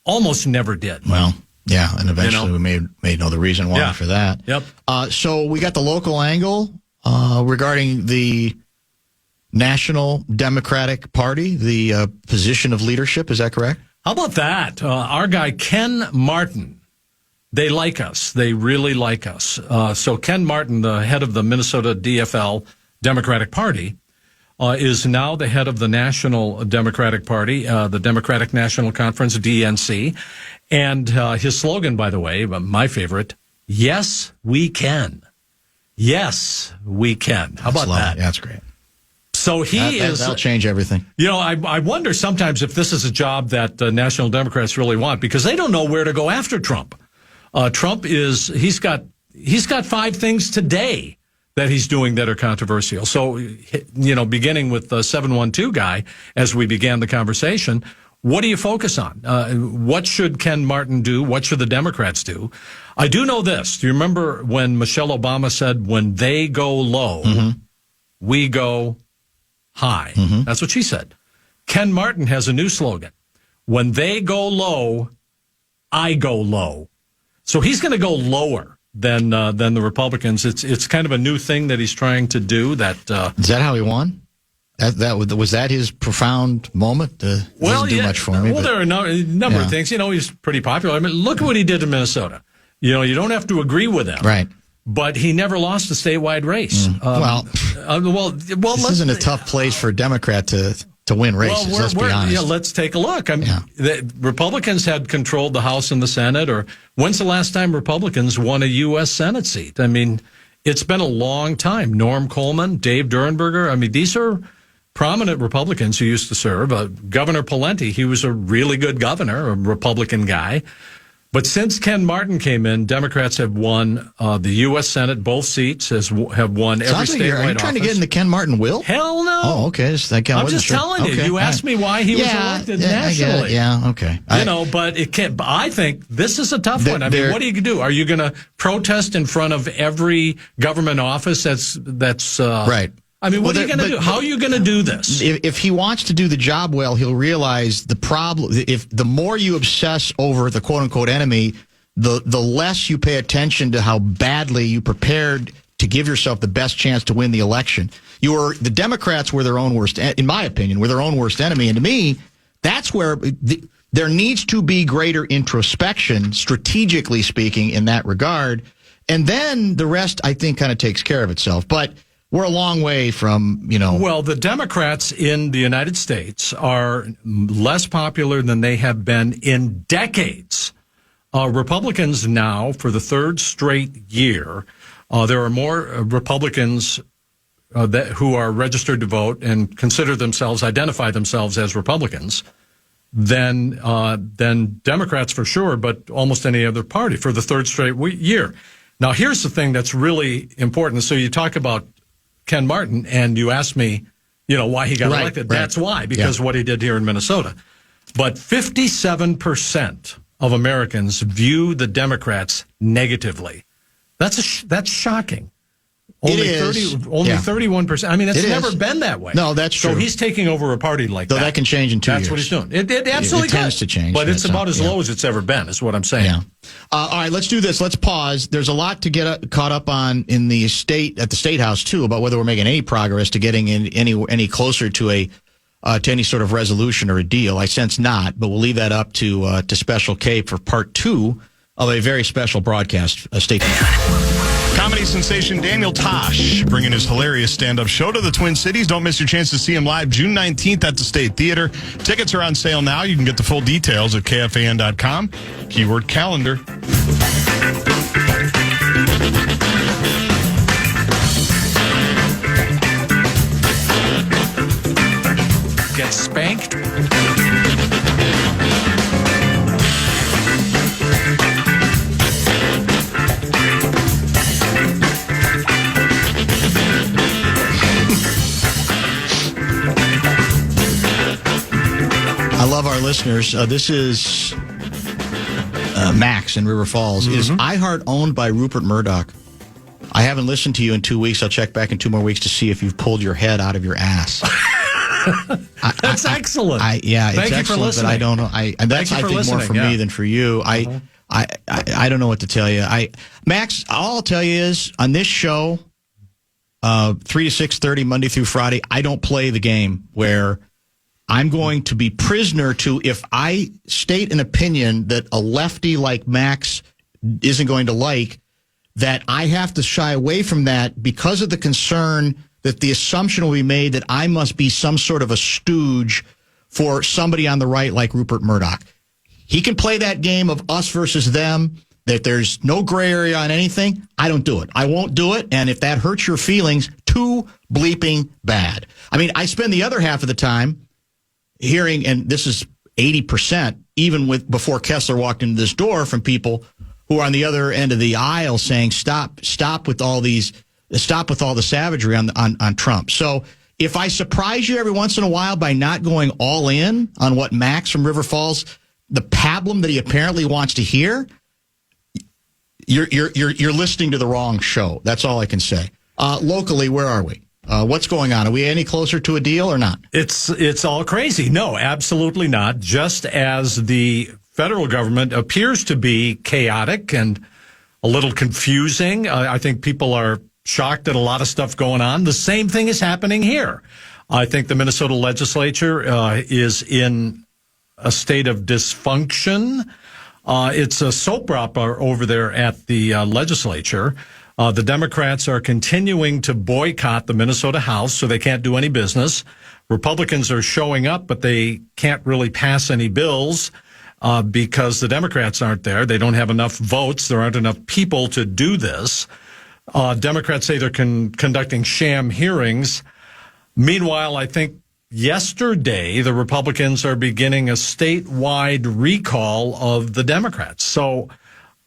almost never did. Well, yeah, and eventually we may know the reason why for that. Yep. So we got the local angle regarding the National Democratic Party, the position of leadership. Is that correct? How about that? Our guy, Ken Martin. They like us. They really like us. So Ken Martin, the head of the Minnesota DFL Democratic Party, is now the head of the National Democratic Party, the Democratic National Conference, DNC. And his slogan, by the way, my favorite, yes, we can. Yes, we can. How about that? Yeah, that's great. So that'll change everything. You know, I wonder sometimes if this is a job that National Democrats really want, because they don't know where to go after Trump. Trump he's got 5 things today that he's doing that are controversial. So, you know, beginning with the 712 guy, as we began the conversation, what do you focus on? What should Ken Martin do? What should the Democrats do? I do know this. Do you remember when Michelle Obama said, when they go low, we go high? That's what she said. Ken Martin has a new slogan. When they go low, I go low. So he's going to go lower than the Republicans. It's kind of a new thing that he's trying to do. Is that how he won? Was that his profound moment? Doesn't do much for me. Well, there are a number of things. You know, he's pretty popular. I mean, look at what he did in Minnesota. You know, you don't have to agree with him, right? But he never lost a statewide race. This isn't a tough place for a Democrat to win races. Let's be honest. Yeah, let's take a look. The Republicans had controlled the House and the Senate. Or when's the last time Republicans won a U.S. Senate seat? I mean, it's been a long time. Norm Coleman, Dave Durenberger. I mean, these are prominent Republicans who used to serve. Governor Pawlenty, he was a really good governor, a Republican guy. But since Ken Martin came in, Democrats have won the U.S. Senate, both seats, have won every statewide office. Are you trying to get in the Ken Martin will? Hell no. Oh, okay. I'm just telling you. You asked me why he was elected nationally. Yeah, okay. But it can't. I think this is a tough one. I mean, what are you going to do? Are you going to protest in front of every government office that's right? I mean, what are you going to do? How are you going to do this? If he wants to do the job well, he'll realize the problem. If the more you obsess over the quote unquote enemy, the less you pay attention to how badly you prepared to give yourself the best chance to win the election. The Democrats were their own worst, in my opinion, were their own worst enemy. And to me, that's where there needs to be greater introspection, strategically speaking, in that regard. And then the rest, I think, kind of takes care of itself. But we're a long way from, Well, the Democrats in the United States are less popular than they have been in decades. Republicans now, for the third straight year, there are more Republicans who are registered to vote and identify themselves as Republicans than Democrats for sure, but almost any other party for the third straight year. Now, here's the thing that's really important. So you talk about Ken Martin, and you asked me, why he got elected. Right. That's why, because what he did here in Minnesota. But 57% of Americans view the Democrats negatively. That's shocking. Only 31%. I mean, it's never been that way. No, that's true. So he's taking over a party like that. So that can change in 2 years. That's what he's doing. It absolutely tends to change. But it's about as low as it's ever been, is what I'm saying. Yeah. All right, let's do this. Let's pause. There's a lot to get caught up on at the State House, too, about whether we're making any progress to getting any closer to any sort of resolution or a deal. I sense not, but we'll leave that up to Special K for part 2 of a very special broadcast. Stay tuned. Comedy sensation Daniel Tosh bringing his hilarious stand-up show to the Twin Cities. Don't miss your chance to see him live June 19th at the State Theater. Tickets are on sale now. You can get the full details at KFAN.com. Keyword calendar. Get spanked. I love our listeners. This is Max in River Falls. Is iHeart owned by Rupert Murdoch? I haven't listened to you in 2 weeks. I'll check back in 2 more weeks to see if you've pulled your head out of your ass. That's excellent. Thank it's excellent, but I don't know. That's I think more for me than for you. I don't know what to tell you. Max, all I'll tell you is on this show, 3 to 6:30 Monday through Friday. I don't play the game where I'm going to be prisoner to, if I state an opinion that a lefty like Max isn't going to like, that I have to shy away from that because of the concern that the assumption will be made that I must be some sort of a stooge for somebody on the right like Rupert Murdoch. He can play that game of us versus them, that there's no gray area on anything. I don't do it. I won't do it. And if that hurts your feelings, too bleeping bad. I mean, I spend the other half of the time hearing, and this is 80%, even with before Kessler walked into this door, from people who are on the other end of the aisle saying, stop with all the savagery on Trump. So if I surprise you every once in a while by not going all in on what Max from River Falls, the pablum that he apparently wants to hear, you're listening to the wrong show. That's all I can say. Locally, where are we? What's going on? Are we any closer to a deal or not? It's all crazy. No, absolutely not. Just as the federal government appears to be chaotic and a little confusing. I think people are shocked at a lot of stuff going on. The same thing is happening here. I think the Minnesota legislature is in a state of dysfunction. It's a soap opera over there at the legislature. The Democrats are continuing to boycott the Minnesota House, so they can't do any business. Republicans are showing up, but they can't really pass any bills because the Democrats aren't there. They don't have enough votes. There aren't enough people to do this. Democrats say they're conducting sham hearings. Meanwhile, I think yesterday the Republicans are beginning a statewide recall of the Democrats. So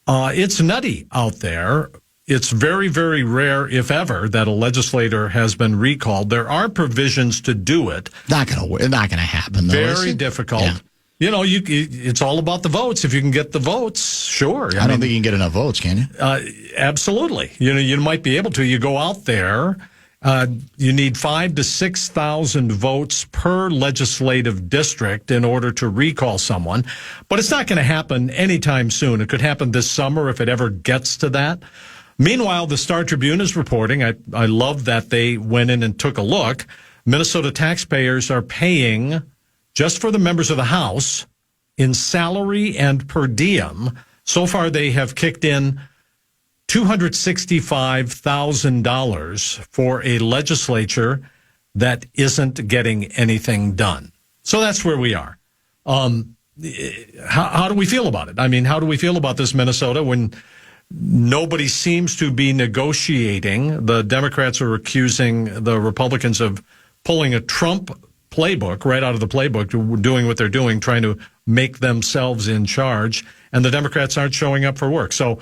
it's nutty out there. It's very, very rare, if ever, that a legislator has been recalled. There are provisions to do it. Not going to happen, though. Very difficult. Yeah. You know, it's all about the votes. If you can get the votes, sure. I don't think you can get enough votes, can you? Absolutely. You know, you might be able to. You go out there. You need 5,000 to 6,000 votes per legislative district in order to recall someone. But it's not going to happen anytime soon. It could happen this summer if it ever gets to that. Meanwhile, the Star Tribune is reporting, I love that they went in and took a look. Minnesota taxpayers are paying, just for the members of the House, in salary and per diem. So far, they have kicked in $265,000 for a legislature that isn't getting anything done. So that's where we are. How do we feel about it? I mean, how do we feel about this Minnesota when nobody seems to be negotiating? The Democrats are accusing the Republicans of pulling a Trump playbook right out of the playbook, doing what they're doing, trying to make themselves in charge, and the Democrats aren't showing up for work. So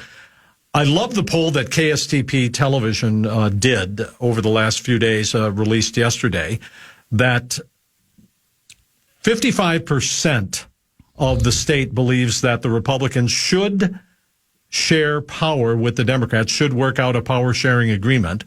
I love the poll that KSTP television did over the last few days, released yesterday, that 55% of the state believes that the Republicans should share power with the Democrats, should work out a power sharing agreement.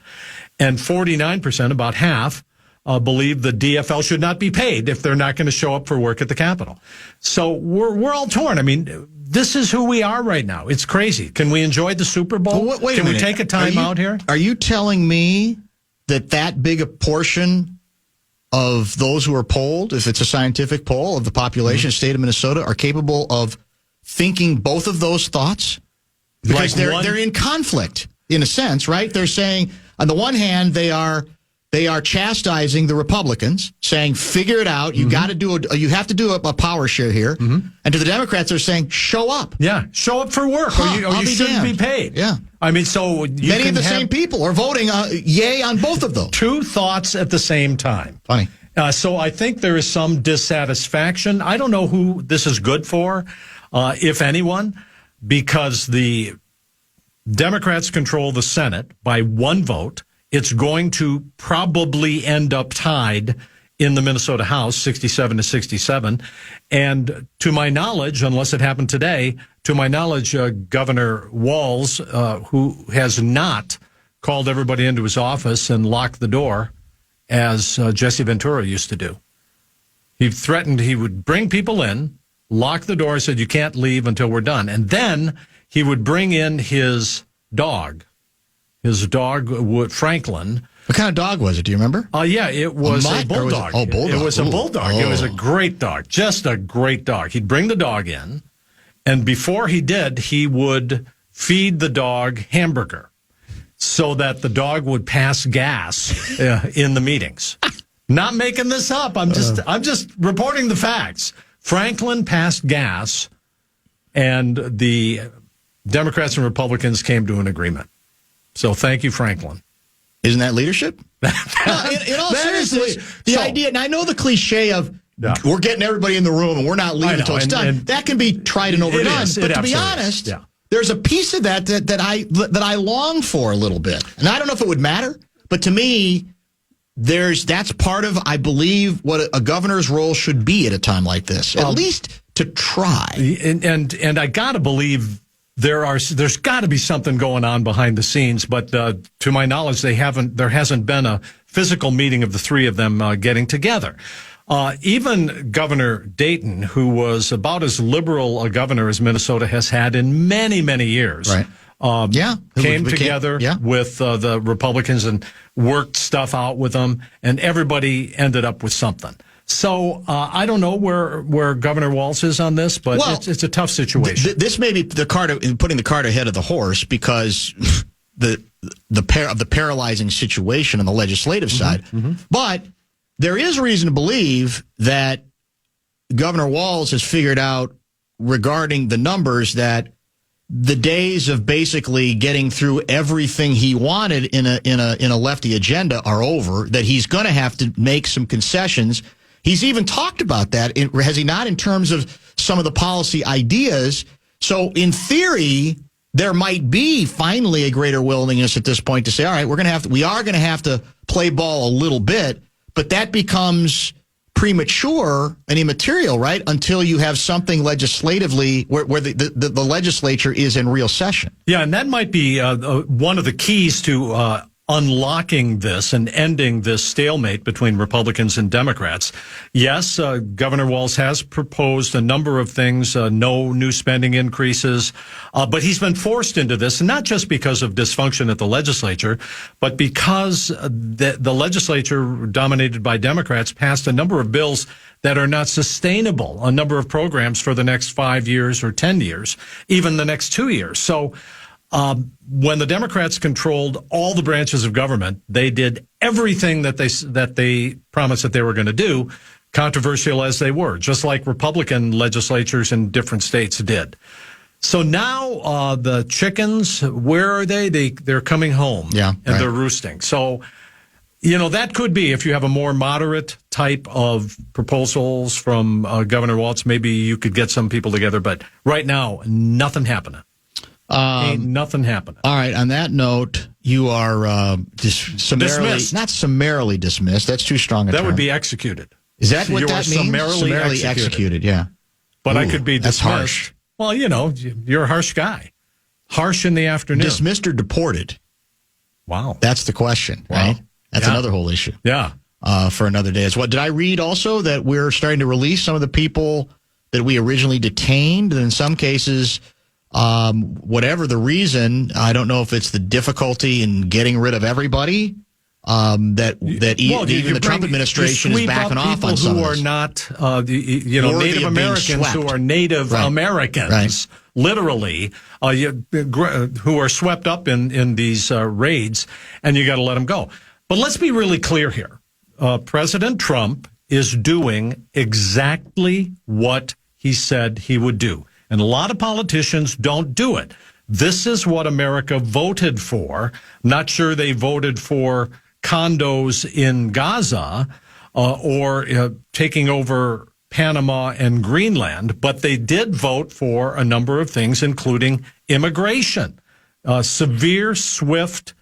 And 49%, about half, believe the DFL should not be paid if they're not going to show up for work at the Capitol. So we're all torn. I mean, this is who we are right now. It's crazy. Can we enjoy the Super Bowl? Well, wait Can a minute. we take a time out here? Are you telling me that big a portion of those who are polled, if it's a scientific poll of the population of the state of Minnesota, are capable of thinking both of those thoughts? Because they're in conflict, in a sense, right? They're saying, on the one hand, they are chastising the Republicans, saying, figure it out. You got to you have to do a power share here. And to the Democrats, they're saying, show up. Yeah, show up for work, or you shouldn't be paid. Yeah. I mean, so many of the same people are voting yay on both of those. Two thoughts at the same time. Funny. So I think there is some dissatisfaction. I don't know who this is good for, if anyone, because the Democrats control the Senate by one vote. It's going to probably end up tied in the Minnesota House, 67 to 67. And to my knowledge, unless it happened today, to my knowledge, Governor Walz, who has not called everybody into his office and locked the door, as Jesse Ventura used to do. He threatened he would bring people in, lock the door, said, you can't leave until we're done. And then he would bring in his dog, Franklin, What kind of dog was it? Do you remember? Yeah, it was a bulldog. Bulldog. It was a bulldog. It was a Oh. great dog, just a great dog. He'd bring the dog in, and before he did, he would feed the dog hamburger so that the dog would pass gas in the meetings. Not making this up. I'm just reporting the facts. Franklin passed gas, and the Democrats and Republicans came to an agreement. So thank you, Franklin. Isn't that leadership? No, in all seriousness, the idea, and I know the cliche of we're getting everybody in the room and we're not leaving until it's done. That can be tried and overdone. But to be honest, there's a piece of that I long for a little bit. And I don't know if it would matter, but to me, that's part of, I believe, what a governor's role should be at a time like this, at least to try. And I got to believe there's got to be something going on behind the scenes, but to my knowledge, there hasn't been a physical meeting of the three of them getting together. Even Governor Dayton, who was about as liberal a governor as Minnesota has had in many, many years, came together with the Republicans and worked stuff out with them, and everybody ended up with something. So I don't know where Governor Walz is on this, but it's a tough situation. This may be putting the cart ahead of the horse, because the paralyzing situation on the legislative side. But there is reason to believe that Governor Walz has figured out, regarding the numbers, that the days of basically getting through everything he wanted in a lefty agenda are over. That he's going to have to make some concessions. He's even talked about that, has he not, in terms of some of the policy ideas? So in theory, there might be finally a greater willingness at this point to say, all right, we are going to have to play ball a little bit, but that becomes premature and immaterial, right? Until you have something legislatively where the legislature is in real session. Yeah, and that might be one of the keys to unlocking this and ending this stalemate between Republicans and Democrats. Yes, Governor Walz has proposed a number of things, no new spending increases, but he's been forced into this, and not just because of dysfunction at the legislature, but because the legislature, dominated by Democrats, passed a number of bills that are not sustainable, a number of programs for the next 5 years or 10 years, even the next 2 years. So when the Democrats controlled all the branches of government, they did everything that they promised that they were going to do, controversial as they were, just like Republican legislatures in different states did. So now the chickens, where are they? They're coming home, they're roosting. So, that could be, if you have a more moderate type of proposals from Governor Walz, maybe you could get some people together. But right now, nothing happening. Ain't nothing happening. All right. On that note, you are dismissed. Not summarily dismissed. That's too strong a term. That would be executed. Is that what that means? Summarily executed, yeah. But I could be dismissed. That's harsh. Well, you're a harsh guy. Harsh in the afternoon. Dismissed or deported? Wow. That's the question, right? That's another whole issue. Yeah. For another day as well. Did I read also that we're starting to release some of the people that we originally detained? And in some cases, whatever the reason, I don't know if it's the difficulty in getting rid of everybody, even the Trump administration is backing off on some who of are this. Not, Native Americans who are Native Americans, literally, who are swept up in these raids, and you got to let them go. But let's be really clear here. President Trump is doing exactly what he said he would do. And a lot of politicians don't do it. This is what America voted for. Not sure they voted for condos in Gaza or taking over Panama and Greenland, but they did vote for a number of things, including immigration, severe, swift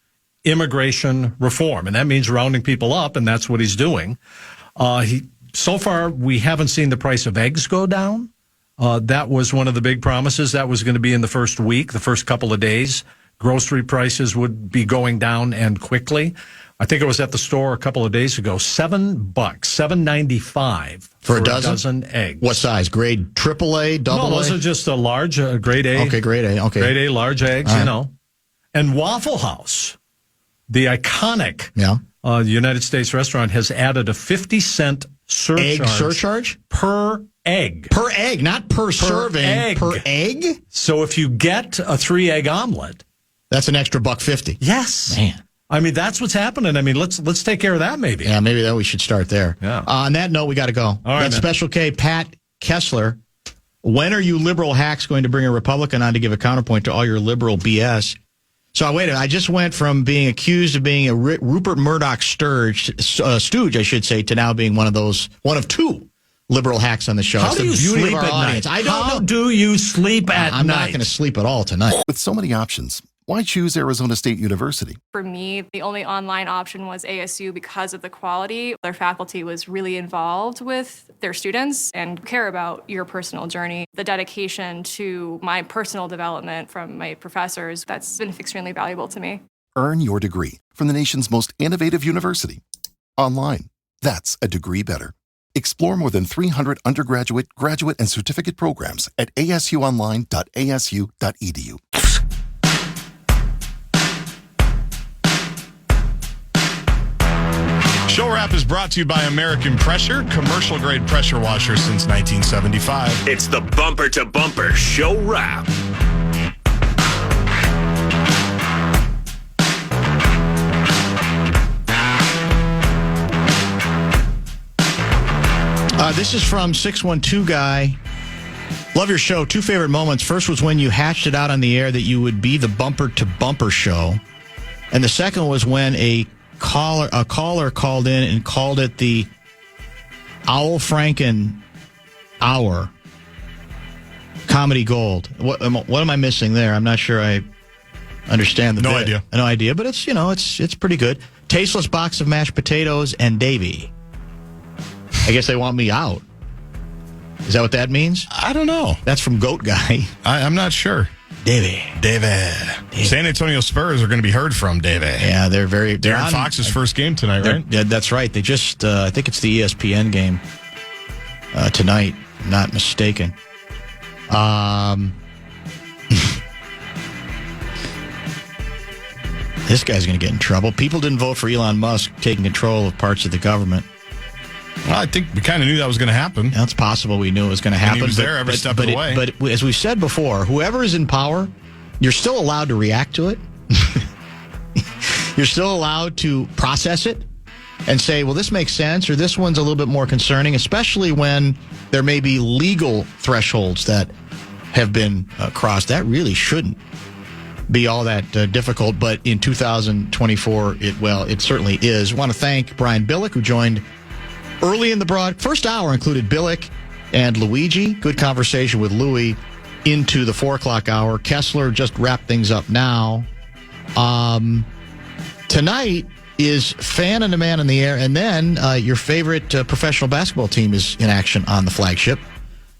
immigration reform. And that means rounding people up, and that's what he's doing. So far, we haven't seen the price of eggs go down. That was one of the big promises. That was going to be in the first week, the first couple of days. Grocery prices would be going down, and quickly. I think it was at the store a couple of days ago. $7, $7.95 for a dozen eggs. What size? Grade AAA, double A? No, those are just a large, grade A. Okay, grade A. Okay, grade A, large eggs. And Waffle House, the iconic the United States restaurant has added a 50-cent surcharge. Egg surcharge? Per egg. Per egg, not per serving. Egg. Per egg? So if you get a 3-egg omelet, that's an extra $1.50. Yes. Man. I mean, that's what's happening. I mean, let's take care of that maybe. Yeah, maybe that we should start there. Yeah. On that note, we got to go. All right, that's Special K, Pat Kessler. When are you liberal hacks going to bring a Republican on to give a counterpoint to all your liberal BS? So wait a minute. I just went from being accused of being a Rupert Murdoch stooge, I should say, to now being one of two liberal hacks on the show. How do you sleep at night? I don't know. How do you sleep at night? I'm not going to sleep at all tonight. With so many options, why choose Arizona State University? For me, the only online option was ASU because of the quality. Their faculty was really involved with their students and care about your personal journey. The dedication to my personal development from my professors, that's been extremely valuable to me. Earn your degree from the nation's most innovative university. Online. That's a degree better. Explore more than 300 undergraduate, graduate, and certificate programs at asuonline.asu.edu. Show Wrap is brought to you by American Pressure, commercial-grade pressure washer since 1975. It's the Bumper to Bumper Show Wrap. This is from 612 Guy. Love your show. 2 favorite moments. First was when you hatched it out on the air that you would be the Bumper to Bumper show. And the second was when a caller called in and called it the Owl Franken Hour Comedy Gold. What am I missing there? I'm not sure I understand the bit. No idea, but it's pretty good. Tasteless box of mashed potatoes and Davy. I guess they want me out. Is that what that means? I don't know. That's from Goat Guy. I'm not sure. Davey. San Antonio Spurs are going to be heard from, Davey. Yeah, they're on Fox's first game tonight, right? Yeah, that's right. They just, I think it's the ESPN game tonight, not mistaken. This guy's going to get in trouble. People didn't vote for Elon Musk taking control of parts of the government. Well, I think we kind of knew that was going to happen. That's possible. We knew it was going to happen. And he was there every step of the way. But as we said before, whoever is in power, you're still allowed to react to it. You're still allowed to process it and say, well, this makes sense, or this one's a little bit more concerning, especially when there may be legal thresholds that have been crossed. That really shouldn't be all that difficult, but in 2024, it certainly is. I want to thank Brian Billick, who joined early in the first hour, included Billick and Luigi. Good conversation with Louie into the 4 o'clock hour. Kessler just wrapped things up now. Tonight is Fan and a Man in the Air, and then your favorite professional basketball team is in action on the flagship.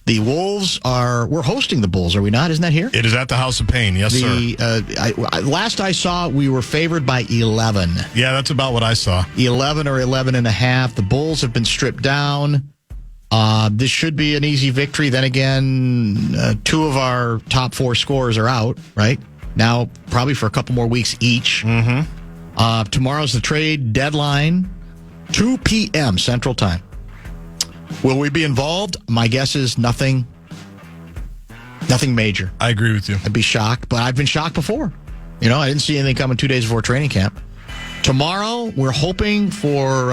The Wolves we're hosting the Bulls, are we not? Isn't that here? It is at the House of Pain, yes, sir. Last I saw, we were favored by 11. Yeah, that's about what I saw. 11 or 11 and a half. The Bulls have been stripped down. This should be an easy victory. Then again, 2 of our top 4 scorers are out, right? Now, probably for a couple more weeks each. Mm-hmm. Tomorrow's the trade deadline, 2 p.m. Central Time. Will we be involved? My guess is nothing major. I agree with you. I'd be shocked, but I've been shocked before. I didn't see anything coming 2 days before training camp. Tomorrow, we're hoping for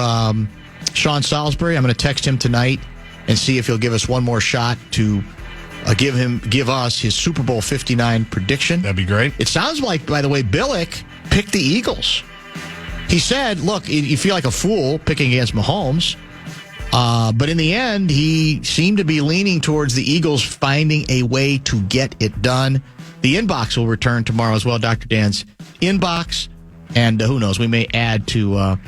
Sean Salisbury. I'm going to text him tonight and see if he'll give us one more shot to give us his Super Bowl 59 prediction. That'd be great. It sounds like, by the way, Billick picked the Eagles. He said, look, you feel like a fool picking against Mahomes. But in the end, he seemed to be leaning towards the Eagles finding a way to get it done. The inbox will return tomorrow as well, Dr. Dan's inbox. And who knows, we may add to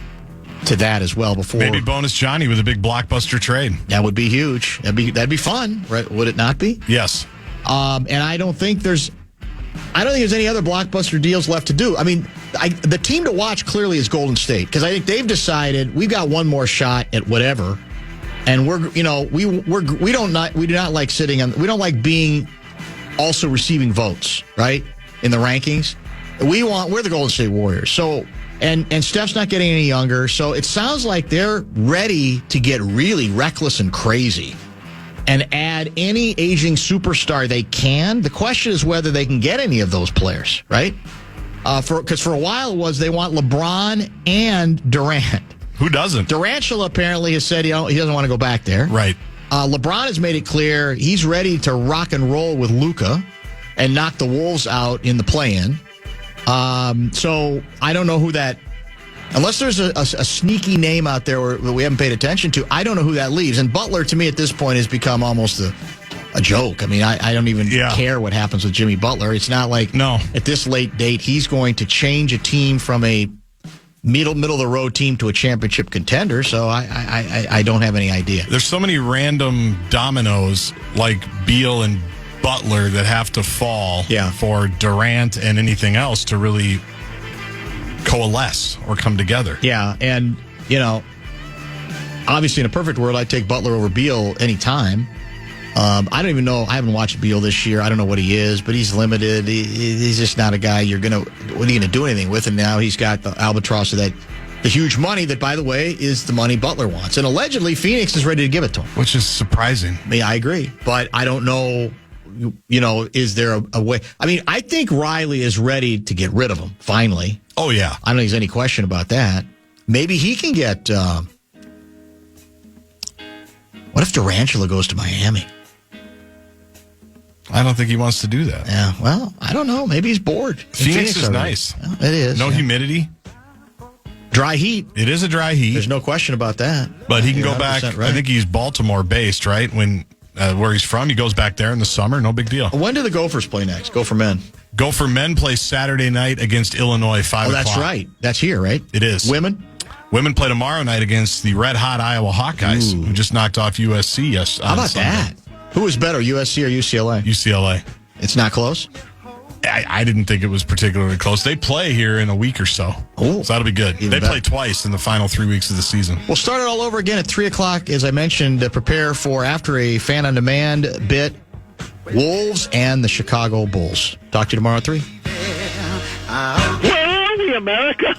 that as well before. Maybe bonus Johnny with a big blockbuster trade. That would be huge. That'd be fun, right? Would it not be? Yes. And I don't think there's any other blockbuster deals left to do. I mean, the team to watch clearly is Golden State, because I think they've decided we've got one more shot at whatever. And we do not like sitting on. We don't like being also receiving votes, right, in the rankings. We're the Golden State Warriors. So And Steph's not getting any younger, so it sounds like they're ready to get really reckless and crazy and add any aging superstar they can. The question is whether they can get any of those players, right? Because for a while it was they want LeBron and Durant. Who doesn't? Durantula apparently has said he doesn't want to go back there. Right. LeBron has made it clear he's ready to rock and roll with Luka and knock the Wolves out in the play-in. So I don't know who that, unless there's a sneaky name out there that we haven't paid attention to, I don't know who that leaves. And Butler, to me, at this point, has become almost a joke. I mean, I don't even care what happens with Jimmy Butler. It's not like at this late date, he's going to change a team from a middle-of-the-road team to a championship contender, so I don't have any idea. There's so many random dominoes like Beal and Butler that have to fall for Durant and anything else to really coalesce or come together. Yeah, and, obviously in a perfect world, I'd take Butler over Beal anytime. I don't even know. I haven't watched Beal this year. I don't know what he is, but he's limited. He's just not a guy what are you going to do anything with? And now he's got the albatross of the huge money that, by the way, is the money Butler wants. And allegedly, Phoenix is ready to give it to him. Which is surprising. I agree. But I don't know, is there a way? I mean, I think Riley is ready to get rid of him, finally. Oh, yeah. I don't think there's any question about that. Maybe he can get... what if Durantula goes to Miami? I don't think he wants to do that. Yeah, well, I don't know. Maybe he's bored. Phoenix is nice. Well, it is. No humidity. Dry heat. It is a dry heat. There's no question about that. But he can go back. Right. I think he's Baltimore-based, right? When where he's from, he goes back there in the summer. No big deal. When do the Gophers play next? Gopher men. Gopher men play Saturday night against Illinois, 5 o'clock. Oh, that's right. That's here, right? It is. Women? Women play tomorrow night against the red-hot Iowa Hawkeyes, who just knocked off USC yesterday. How about that? Who is better, USC or UCLA? UCLA. It's not close? I didn't think it was particularly close. They play here in a week or so. Oh, so that'll be good. They play twice in the final 3 weeks of the season. We'll start it all over again at 3 o'clock, as I mentioned, to prepare for, after a fan on demand bit, Wolves and the Chicago Bulls. Talk to you tomorrow at 3. Where are we, America?